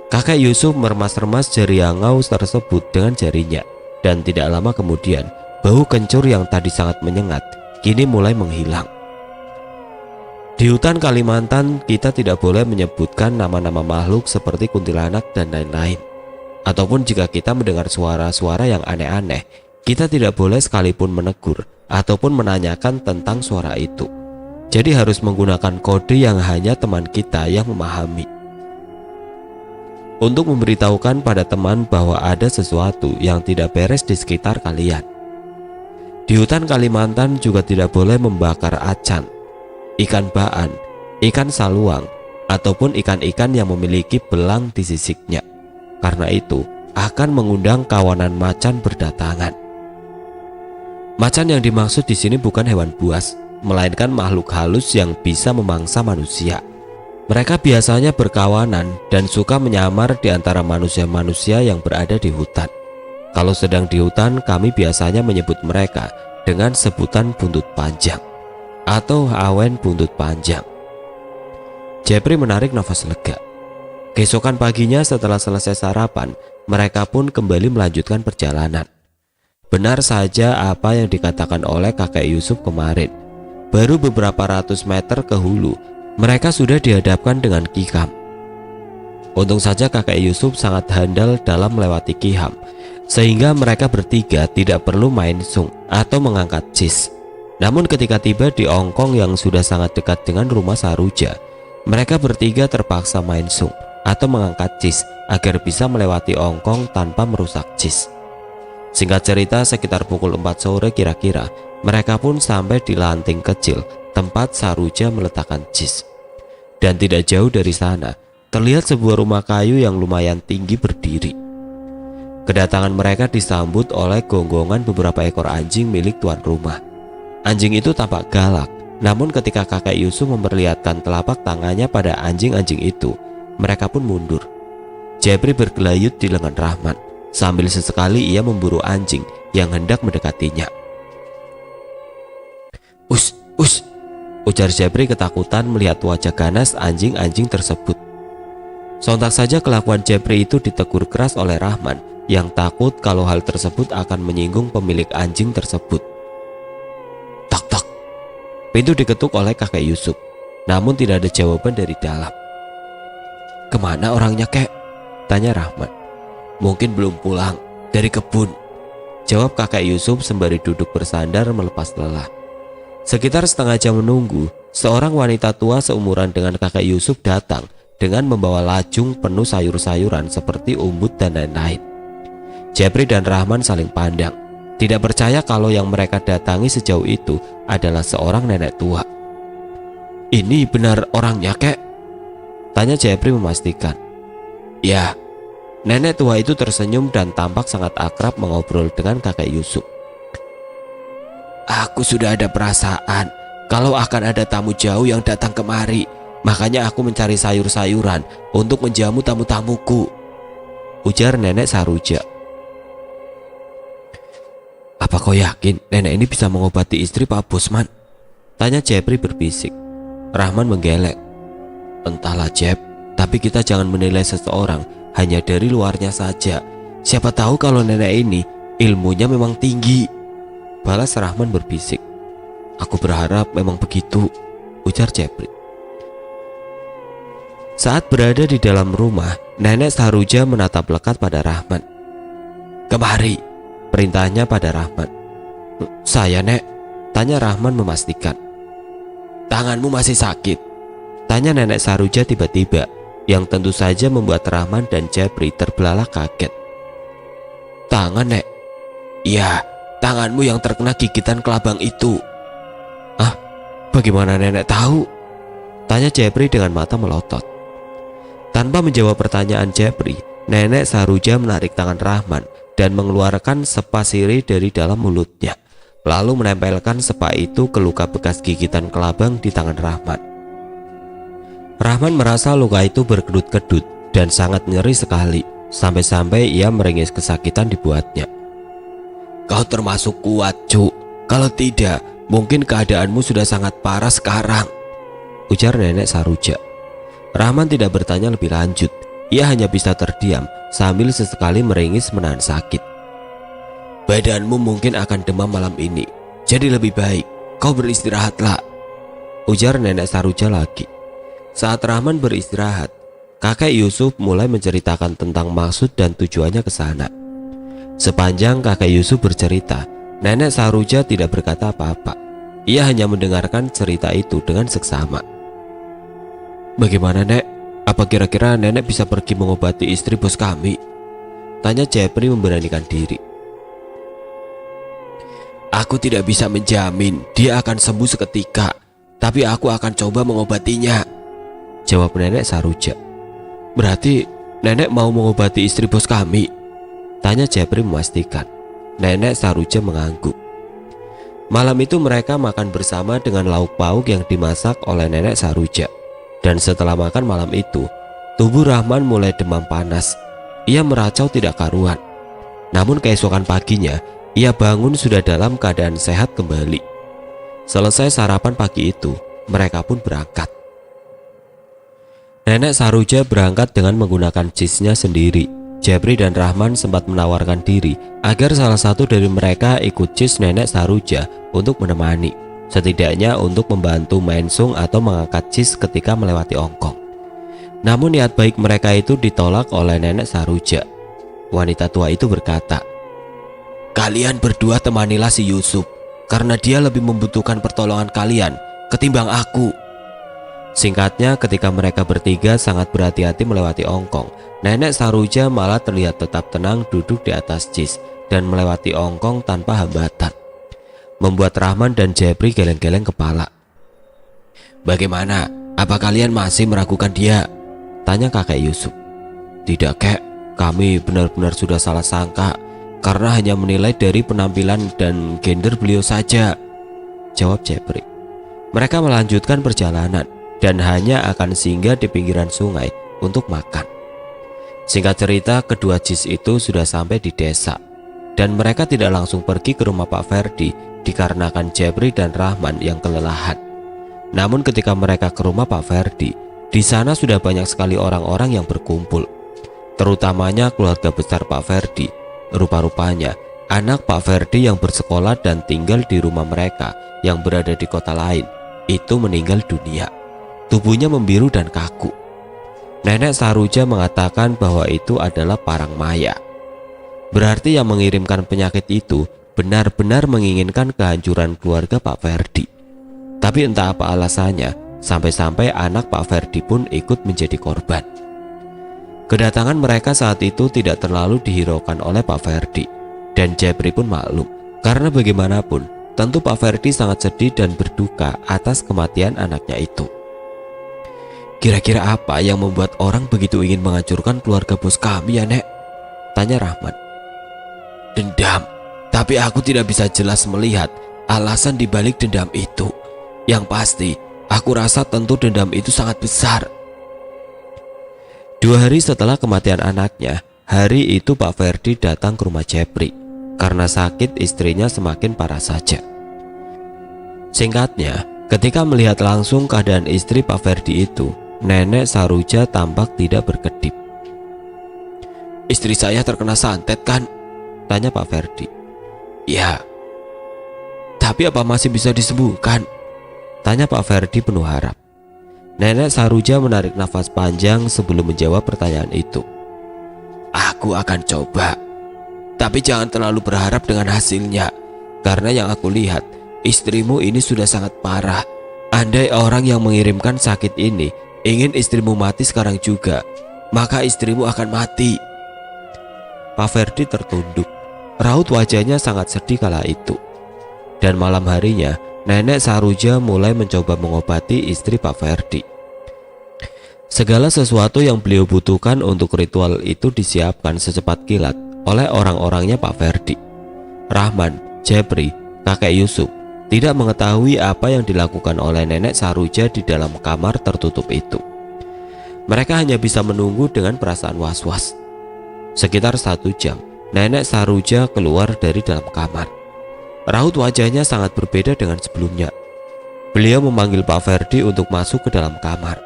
Kakek Yusuf meremas-remas jari angau tersebut dengan jarinya. Dan tidak lama kemudian, bau kencur yang tadi sangat menyengat kini mulai menghilang. Di hutan Kalimantan, kita tidak boleh menyebutkan nama-nama makhluk seperti kuntilanak dan lain-lain. Ataupun jika kita mendengar suara-suara yang aneh-aneh, kita tidak boleh sekalipun menegur ataupun menanyakan tentang suara itu. Jadi harus menggunakan kode yang hanya teman kita yang memahami. Untuk memberitahukan pada teman bahwa ada sesuatu yang tidak beres di sekitar kalian. Di hutan Kalimantan juga tidak boleh membakar acan, ikan baan, ikan saluang, ataupun ikan-ikan yang memiliki belang di sisiknya. Karena itu akan mengundang kawanan macan berdatangan. Macan yang dimaksud di sini bukan hewan buas, melainkan makhluk halus yang bisa memangsa manusia. Mereka biasanya berkawanan dan suka menyamar di antara manusia-manusia yang berada di hutan. Kalau sedang di hutan, kami biasanya menyebut mereka dengan sebutan buntut panjang atau awen buntut panjang. Jepri menarik nafas lega. Keesokan paginya setelah selesai sarapan, mereka pun kembali melanjutkan perjalanan. Benar saja apa yang dikatakan oleh kakek Yusuf kemarin. Baru beberapa ratus meter ke hulu, mereka sudah dihadapkan dengan Kiham. Untung saja kakek Yusuf sangat handal dalam melewati Kiham, sehingga mereka bertiga tidak perlu main sung atau mengangkat cis. Namun ketika tiba di Ongkong yang sudah sangat dekat dengan rumah Saruja, mereka bertiga terpaksa main sung atau mengangkat cis agar bisa melewati Ongkong tanpa merusak cis. Singkat cerita, sekitar pukul 4 sore kira-kira, mereka pun sampai di lanting kecil tempat Saruja meletakkan cis. Dan tidak jauh dari sana, terlihat sebuah rumah kayu yang lumayan tinggi berdiri. Kedatangan mereka disambut oleh gonggongan beberapa ekor anjing milik tuan rumah. Anjing itu tampak galak, namun ketika kakek Yusuf memperlihatkan telapak tangannya pada anjing-anjing itu, mereka pun mundur. Jepri bergelayut di lengan Rahman, sambil sesekali ia memburu anjing yang hendak mendekatinya. Us, ujar Jepri ketakutan melihat wajah ganas anjing-anjing tersebut. Sontak saja kelakuan Jepri itu ditegur keras oleh Rahman yang takut kalau hal tersebut akan menyinggung pemilik anjing tersebut. Tak tak. Pintu diketuk oleh kakek Yusuf, namun tidak ada jawaban dari dalam. Kemana orangnya, kek? Tanya Rahman. Mungkin belum pulang dari kebun, jawab kakek Yusuf sembari duduk bersandar melepas lelah. Sekitar setengah jam menunggu, seorang wanita tua seumuran dengan kakek Yusuf datang dengan membawa lajung penuh sayur-sayuran seperti umbut dan lain-lain. Jepri dan Rahman saling pandang, tidak percaya kalau yang mereka datangi sejauh itu adalah seorang nenek tua. Ini benar orangnya, kek? Tanya Jepri memastikan. Ya, nenek tua itu tersenyum dan tampak sangat akrab mengobrol dengan kakek Yusuf. Aku sudah ada perasaan kalau akan ada tamu jauh yang datang kemari, makanya aku mencari sayur-sayuran untuk menjamu tamu-tamuku, ujar nenek Saruja. Apa kau yakin nenek ini bisa mengobati istri Pak Bosman? Tanya Jepri berbisik. Rahman menggeleng. Entahlah Jep, tapi kita jangan menilai seseorang hanya dari luarnya saja. Siapa tahu kalau nenek ini ilmunya memang tinggi, balas Rahman berbisik. Aku berharap memang begitu, ujar Jepri. Saat berada di dalam rumah, nenek Saruja menatap lekat pada Rahman. Kemari, perintahnya pada Rahman. Saya, Nek? Tanya Rahman memastikan. Tanganmu masih sakit? Tanya nenek Saruja tiba-tiba, yang tentu saja membuat Rahman dan Jepri terbelalak kaget. Tangan, Nek? Iya, tanganmu yang terkena gigitan kelabang itu. Ah, bagaimana nenek tahu? Tanya Jepri dengan mata melotot. Tanpa menjawab pertanyaan Jepri, nenek Saruja menarik tangan Rahman dan mengeluarkan sepa sirih dari dalam mulutnya, lalu menempelkan sepa itu ke luka bekas gigitan kelabang di tangan Rahman. Rahman merasa luka itu berkedut-kedut dan sangat nyeri sekali, sampai-sampai ia meringis kesakitan dibuatnya. Kau termasuk kuat, Cuk. Kalau tidak, mungkin keadaanmu sudah sangat parah sekarang, ujar nenek Saruja. Rahman tidak bertanya lebih lanjut, ia hanya bisa terdiam sambil sesekali meringis menahan sakit. Badanmu mungkin akan demam malam ini, jadi lebih baik kau beristirahatlah, ujar nenek Saruja lagi. Saat Rahman beristirahat, kakek Yusuf mulai menceritakan tentang maksud dan tujuannya ke sana. Sepanjang kakek Yusuf bercerita, nenek Saruja tidak berkata apa-apa. Ia hanya mendengarkan cerita itu dengan seksama. Bagaimana, Nek? Apa kira-kira nenek bisa pergi mengobati istri bos kami? Tanya Jepri memberanikan diri. Aku tidak bisa menjamin dia akan sembuh seketika, tapi aku akan coba mengobatinya, jawab nenek Saruja. Berarti nenek mau mengobati istri bos kami? Tanya Jepri memastikan. Nenek Saruja mengangguk. Malam itu mereka makan bersama dengan lauk pauk yang dimasak oleh nenek Saruja. Dan setelah makan malam itu, tubuh Rahman mulai demam panas. Ia meracau tidak karuan. Namun keesokan paginya, ia bangun sudah dalam keadaan sehat kembali. Selesai sarapan pagi itu, mereka pun berangkat. Nenek Saruja berangkat dengan menggunakan jisnya sendiri. Jepri dan Rahman sempat menawarkan diri agar salah satu dari mereka ikut jis nenek Saruja untuk menemani, setidaknya untuk membantu mensung atau mengangkat jis ketika melewati Ongkong. Namun niat baik mereka itu ditolak oleh nenek Saruja. Wanita tua itu berkata, kalian berdua temanilah si Yusuf, karena dia lebih membutuhkan pertolongan kalian ketimbang aku. Singkatnya, ketika mereka bertiga sangat berhati-hati melewati Ongkong, nenek Saruja malah terlihat tetap tenang duduk di atas jis dan melewati Ongkong tanpa hambatan, membuat Rahman dan Jepri geleng-geleng kepala. Bagaimana? Apa kalian masih meragukan dia? Tanya kakek Yusuf. Tidak, kek. Kami benar-benar sudah salah sangka karena hanya menilai dari penampilan dan gender beliau saja, jawab Jeffrey. Mereka melanjutkan perjalanan dan hanya akan singgah di pinggiran sungai untuk makan. Singkat cerita, kedua jis itu sudah sampai di desa dan mereka tidak langsung pergi ke rumah Pak Ferdi dikarenakan Jeffrey dan Rahman yang kelelahan. Namun ketika mereka ke rumah Pak Ferdi, di sana sudah banyak sekali orang-orang yang berkumpul, terutamanya keluarga besar Pak Ferdi. Rupa-rupanya anak Pak Ferdi yang bersekolah dan tinggal di rumah mereka yang berada di kota lain itu meninggal dunia. Tubuhnya membiru dan kaku. Nenek Saruja mengatakan bahwa itu adalah parang maya. Berarti yang mengirimkan penyakit itu benar-benar menginginkan kehancuran keluarga Pak Ferdi. Tapi entah apa alasannya, sampai-sampai anak Pak Ferdi pun ikut menjadi korban. Kedatangan mereka saat itu tidak terlalu dihiraukan oleh Pak Ferdi, dan Jeffrey pun maklum, karena bagaimanapun tentu Pak Ferdi sangat sedih dan berduka atas kematian anaknya itu. Kira-kira apa yang membuat orang begitu ingin menghancurkan keluarga bos kami ya, Nek? Tanya Rahman. Dendam, tapi aku tidak bisa jelas melihat alasan dibalik dendam itu. Yang pasti, aku rasa tentu dendam itu sangat besar. 2 hari setelah kematian anaknya, hari itu Pak Ferdi datang ke rumah Jeffrey. Karena sakit istrinya semakin parah saja. Singkatnya, ketika melihat langsung keadaan istri Pak Ferdi itu, Nenek Saruja tampak tidak berkedip. Istri saya terkena santet kan? Tanya Pak Ferdi. Ya. Tapi apa masih bisa disembuhkan? Tanya Pak Ferdi penuh harap. Nenek Saruja menarik nafas panjang sebelum menjawab pertanyaan itu. Aku akan coba, tapi jangan terlalu berharap dengan hasilnya. Karena yang aku lihat, istrimu ini sudah sangat parah. Andai orang yang mengirimkan sakit ini ingin istrimu mati sekarang juga, maka istrimu akan mati. Pak Ferdi tertunduk. Raut wajahnya sangat sedih kala itu. Dan malam harinya, Nenek Saruja mulai mencoba mengobati istri Pak Ferdi. Segala sesuatu yang beliau butuhkan untuk ritual itu disiapkan secepat kilat oleh orang-orangnya Pak Ferdi. Rahman, Jeffrey, kakek Yusuf tidak mengetahui apa yang dilakukan oleh Nenek Saruja di dalam kamar tertutup itu. Mereka hanya bisa menunggu dengan perasaan was-was. Sekitar 1 jam, Nenek Saruja keluar dari dalam kamar. Raut wajahnya sangat berbeda dengan sebelumnya. Beliau memanggil Pak Ferdi untuk masuk ke dalam kamar.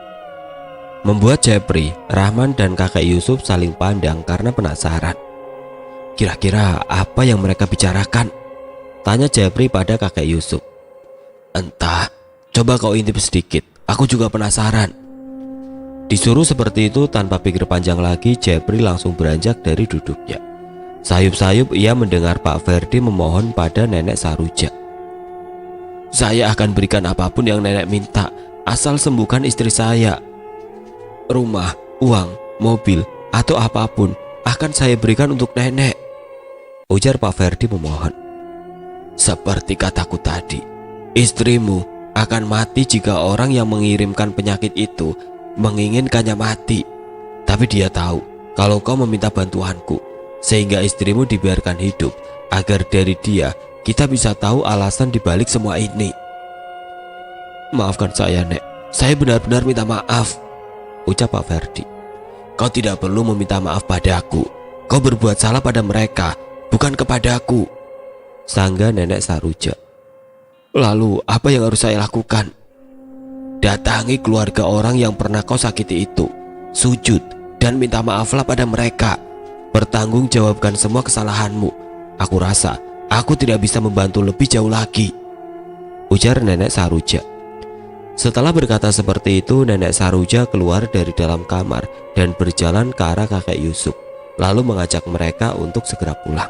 Membuat Jeffrey, Rahman dan kakek Yusuf saling pandang karena penasaran. Kira-kira apa yang mereka bicarakan? Tanya Jeffrey pada kakek Yusuf. Entah, coba kau intip sedikit, aku juga penasaran. Disuruh seperti itu tanpa pikir panjang lagi, Jeffrey langsung beranjak dari duduknya. Sayup-sayup ia mendengar Pak Ferdi memohon pada Nenek Saruja. Saya akan berikan apapun yang nenek minta, asal sembuhkan istri saya. Rumah, uang, mobil, atau apapun akan saya berikan untuk nenek, ujar Pak Ferdi memohon. Seperti kataku tadi, istrimu akan mati jika orang yang mengirimkan penyakit itu menginginkannya mati. Tapi dia tahu kalau kau meminta bantuanku, sehingga istrimu dibiarkan hidup, agar dari dia kita bisa tahu alasan dibalik semua ini. Maafkan saya, Nek, saya benar-benar minta maaf, ucap Pak Ferdi. Kau tidak perlu meminta maaf padaku, kau berbuat salah pada mereka, bukan kepadaku, sangga Nenek Saruja. Lalu apa yang harus saya lakukan? Datangi keluarga orang yang pernah kau sakiti itu, sujud dan minta maaflah pada mereka. Bertanggungjawabkan semua kesalahanmu. Aku rasa aku tidak bisa membantu lebih jauh lagi, ujar Nenek Saruja. Setelah berkata seperti itu, Nenek Saruja keluar dari dalam kamar dan berjalan ke arah kakek Yusuf, lalu mengajak mereka untuk segera pulang.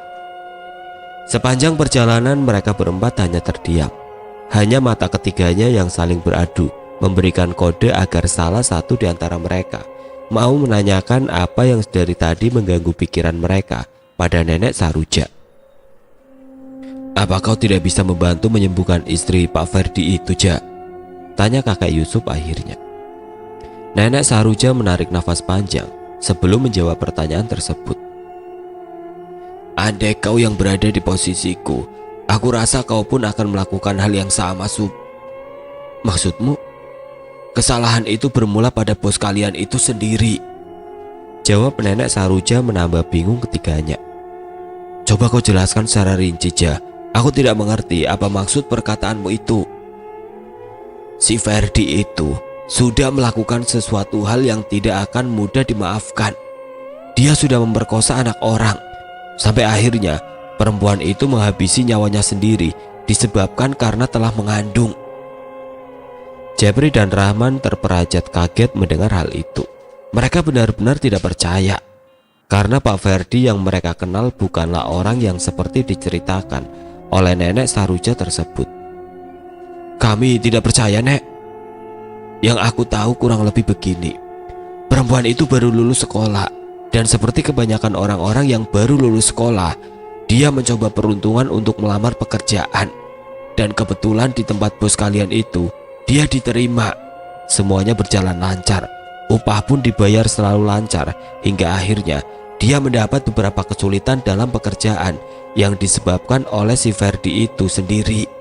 Sepanjang perjalanan mereka berempat hanya terdiam. Hanya mata ketiganya yang saling beradu, memberikan kode agar salah satu di antara mereka mau menanyakan apa yang dari tadi mengganggu pikiran mereka pada Nenek Saruja. Apa kau tidak bisa membantu menyembuhkan istri Pak Ferdi itu, Jak? Tanya kakek Yusuf akhirnya. Nenek Saruja menarik nafas panjang, sebelum menjawab pertanyaan tersebut. Andai kau yang berada di posisiku, aku rasa kau pun akan melakukan hal yang sama, Sup. Maksudmu? Kesalahan itu bermula pada bos kalian itu sendiri, jawab Nenek Saroja menambah bingung ketiganya. Coba kau jelaskan secara rinci, Ja. Aku tidak mengerti apa maksud perkataanmu itu. Si Ferdi itu sudah melakukan sesuatu hal yang tidak akan mudah dimaafkan. Dia sudah memperkosa anak orang. Sampai akhirnya perempuan itu menghabisi nyawanya sendiri disebabkan karena telah mengandung. Jepri dan Rahman terperajat kaget mendengar hal itu. Mereka benar-benar tidak percaya, karena Pak Ferdi yang mereka kenal bukanlah orang yang seperti diceritakan oleh Nenek Saroja tersebut. Kami tidak percaya, Nek. Yang aku tahu kurang lebih begini. Perempuan itu baru lulus sekolah, dan seperti kebanyakan orang-orang yang baru lulus sekolah, dia mencoba peruntungan untuk melamar pekerjaan. Dan kebetulan di tempat bos kalian itu, dia diterima. Semuanya berjalan lancar. Upah pun dibayar selalu lancar, hingga akhirnya dia mendapat beberapa kesulitan dalam pekerjaan yang disebabkan oleh si Ferdi itu sendiri.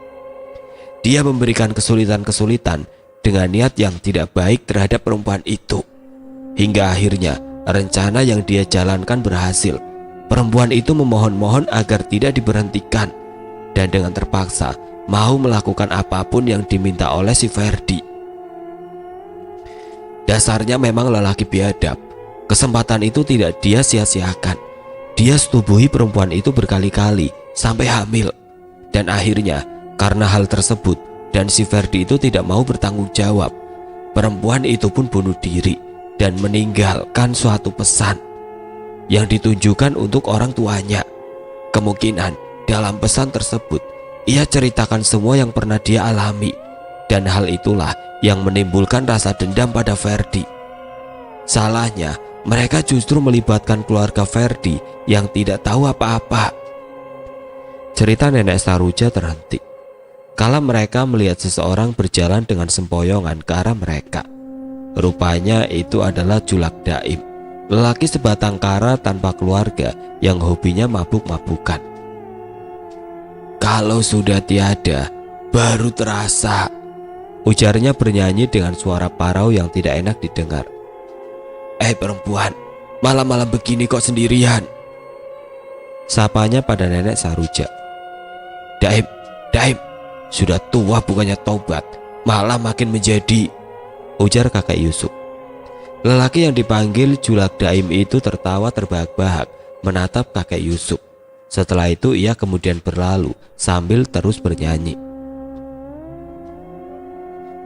Dia memberikan kesulitan-kesulitan dengan niat yang tidak baik terhadap perempuan itu. Hingga akhirnya rencana yang dia jalankan berhasil. Perempuan itu memohon-mohon agar tidak diberhentikan, dan dengan terpaksa mau melakukan apapun yang diminta oleh si Ferdi. Dasarnya memang lelaki biadab. Kesempatan itu tidak dia sia-siakan. Dia setubuhi perempuan itu berkali-kali sampai hamil. Dan akhirnya karena hal tersebut dan si Ferdi itu tidak mau bertanggung jawab, perempuan itu pun bunuh diri dan meninggalkan suatu pesan yang ditunjukkan untuk orang tuanya. Kemungkinan dalam pesan tersebut ia ceritakan semua yang pernah dia alami, dan hal itulah yang menimbulkan rasa dendam pada Ferdi. Salahnya, mereka justru melibatkan keluarga Ferdi yang tidak tahu apa-apa. Cerita Nenek Saroja terhenti kala mereka melihat seseorang berjalan dengan sempoyongan ke arah mereka. Rupanya itu adalah Julak Daim, lelaki sebatang kara tanpa keluarga yang hobinya mabuk-mabukan. Kalau sudah tiada, baru terasa, ujarnya bernyanyi dengan suara parau yang tidak enak didengar. Perempuan, malam-malam begini kok sendirian? Sapanya pada Nenek Saroja. Daim, sudah tua bukannya taubat, malah makin menjadi, ujar kakek Yusuf. Lelaki yang dipanggil Julak Daim itu tertawa terbahak-bahak menatap kakek Yusuf. Setelah itu ia kemudian berlalu sambil terus bernyanyi.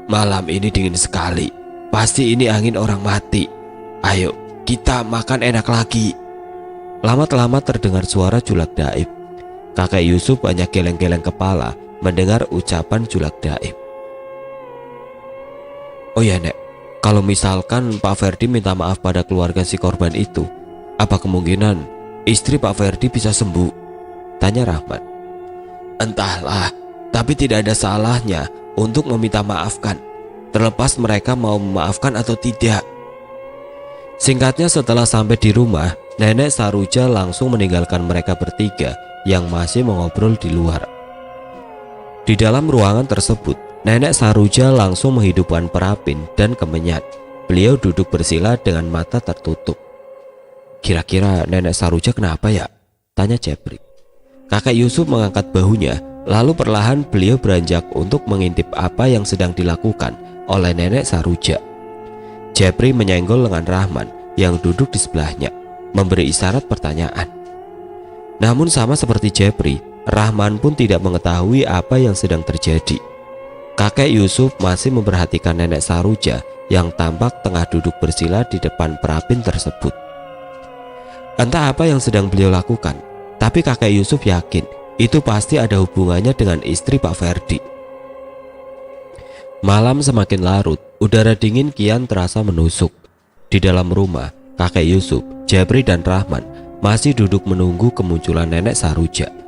Malam ini dingin sekali. Pasti ini angin orang mati. Ayo kita makan enak lagi. Lama-lama terdengar suara Julak Daim. Kakek Yusuf banyak geleng-geleng kepala mendengar ucapan Julak Daim. Oh ya, Nek, kalau misalkan Pak Ferdi minta maaf pada keluarga si korban itu, apa kemungkinan istri Pak Ferdi bisa sembuh? Tanya Rahman. Entahlah, tapi tidak ada salahnya untuk meminta maafkan, terlepas mereka mau memaafkan atau tidak. Singkatnya, setelah sampai di rumah, Nenek Saroja langsung meninggalkan mereka bertiga yang masih mengobrol di luar. Di dalam ruangan tersebut, Nenek Saroja langsung menghidupkan perapin dan kemenyan. Beliau duduk bersila dengan mata tertutup. Kira-kira Nenek Saroja kenapa ya? Tanya Jepri. Kakek Yusuf mengangkat bahunya, lalu perlahan beliau beranjak untuk mengintip apa yang sedang dilakukan oleh Nenek Saroja. Jepri menyenggol lengan Rahman yang duduk di sebelahnya, memberi isyarat pertanyaan. Namun sama seperti Jepri, Rahman pun tidak mengetahui apa yang sedang terjadi. Kakek Yusuf masih memperhatikan Nenek Saroja yang tampak tengah duduk bersila di depan perapin tersebut. Entah apa yang sedang beliau lakukan, tapi kakek Yusuf yakin itu pasti ada hubungannya dengan istri Pak Ferdi. Malam semakin larut, udara dingin kian terasa menusuk. Di dalam rumah, kakek Yusuf, Jepri dan Rahman masih duduk menunggu kemunculan Nenek Saroja.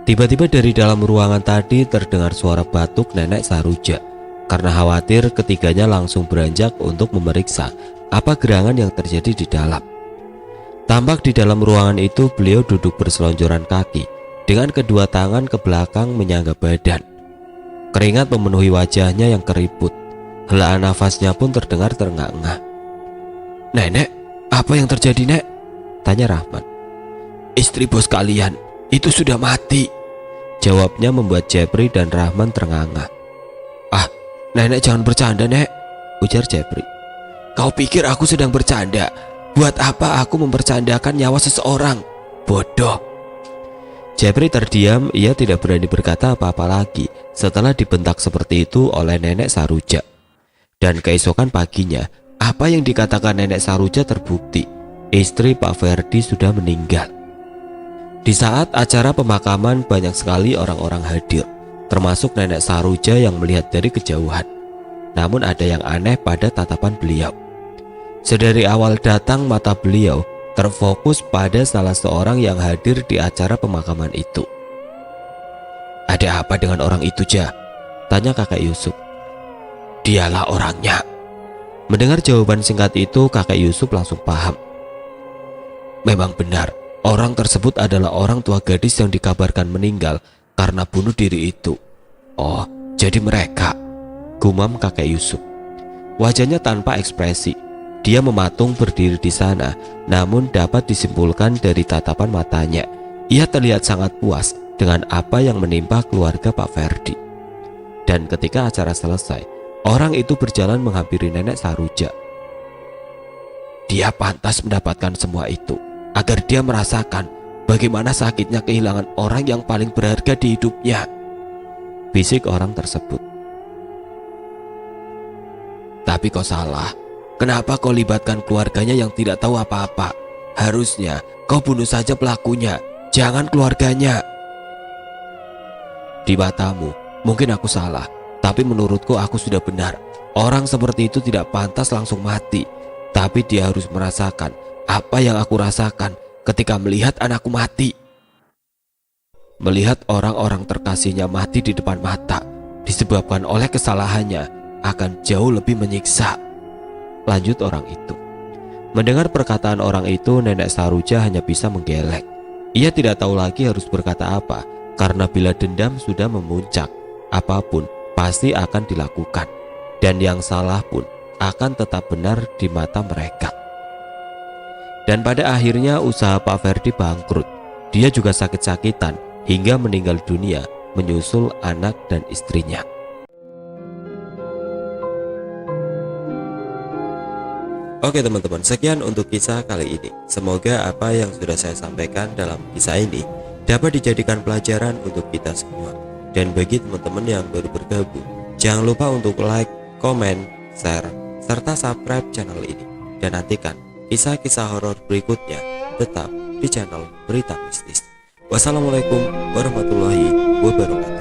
Tiba-tiba dari dalam ruangan tadi terdengar suara batuk Nenek Saroja. Karena khawatir, ketiganya langsung beranjak untuk memeriksa apa gerangan yang terjadi di dalam. Tampak di dalam ruangan itu beliau duduk berselonjoran kaki dengan kedua tangan ke belakang menyangga badan. Keringat memenuhi wajahnya yang keriput. Helaan nafasnya pun terdengar terengah-engah. "Nenek, apa yang terjadi, Nek?" tanya Rahman. "Istri bos kalian itu sudah mati," jawabnya membuat Jepri dan Rahman terengah-engah. "Ah, Nenek jangan bercanda, Nek," ujar Jepri. "Kau pikir aku sedang bercanda? Buat apa aku mempercandakan nyawa seseorang? Bodoh." Jepri terdiam, ia tidak berani berkata apa-apa lagi setelah dibentak seperti itu oleh Nenek Saruja. Dan keesokan paginya, apa yang dikatakan Nenek Saruja terbukti. Istri Pak Ferdi sudah meninggal. Di saat acara pemakaman banyak sekali orang-orang hadir, termasuk Nenek Saruja yang melihat dari kejauhan. Namun ada yang aneh pada tatapan beliau. Sedari awal datang mata beliau terfokus pada salah seorang yang hadir di acara pemakaman itu. "Ada apa dengan orang itu, Ja?" tanya kakek Yusuf. "Dialah orangnya." Mendengar jawaban singkat itu, kakek Yusuf langsung paham. Memang benar, orang tersebut adalah orang tua gadis yang dikabarkan meninggal karena bunuh diri itu. "Oh, jadi mereka," gumam kakek Yusuf. Wajahnya tanpa ekspresi. Dia mematung berdiri di sana, namun dapat disimpulkan dari tatapan matanya, ia terlihat sangat puas dengan apa yang menimpa keluarga Pak Ferdi. Dan ketika acara selesai, orang itu berjalan menghampiri Nenek Saruja. "Dia pantas mendapatkan semua itu, agar dia merasakan bagaimana sakitnya kehilangan orang yang paling berharga di hidupnya," bisik orang tersebut. "Tapi kau salah. Kenapa kau libatkan keluarganya yang tidak tahu apa-apa? Harusnya kau bunuh saja pelakunya, jangan keluarganya." "Di matamu, mungkin aku salah, tapi menurutku aku sudah benar. Orang seperti itu tidak pantas langsung mati, tapi dia harus merasakan apa yang aku rasakan ketika melihat anakku mati. Melihat orang-orang terkasihnya mati di depan mata disebabkan oleh kesalahannya akan jauh lebih menyiksa," lanjut orang itu. Mendengar perkataan orang itu, Nenek Saruja hanya bisa menggeleng. Ia tidak tahu lagi harus berkata apa, karena bila dendam sudah memuncak, apapun pasti akan dilakukan, dan yang salah pun akan tetap benar di mata mereka. Dan pada akhirnya usaha Pak Ferdi bangkrut. Dia juga sakit-sakitan hingga meninggal dunia menyusul anak dan istrinya. Oke teman-teman, sekian untuk kisah kali ini. Semoga apa yang sudah saya sampaikan dalam kisah ini dapat dijadikan pelajaran untuk kita semua. Dan bagi teman-teman yang baru bergabung, jangan lupa untuk like, komen, share, serta subscribe channel ini. Dan nantikan kisah-kisah horor berikutnya tetap di channel Berita Mistis. Wassalamualaikum warahmatullahi wabarakatuh.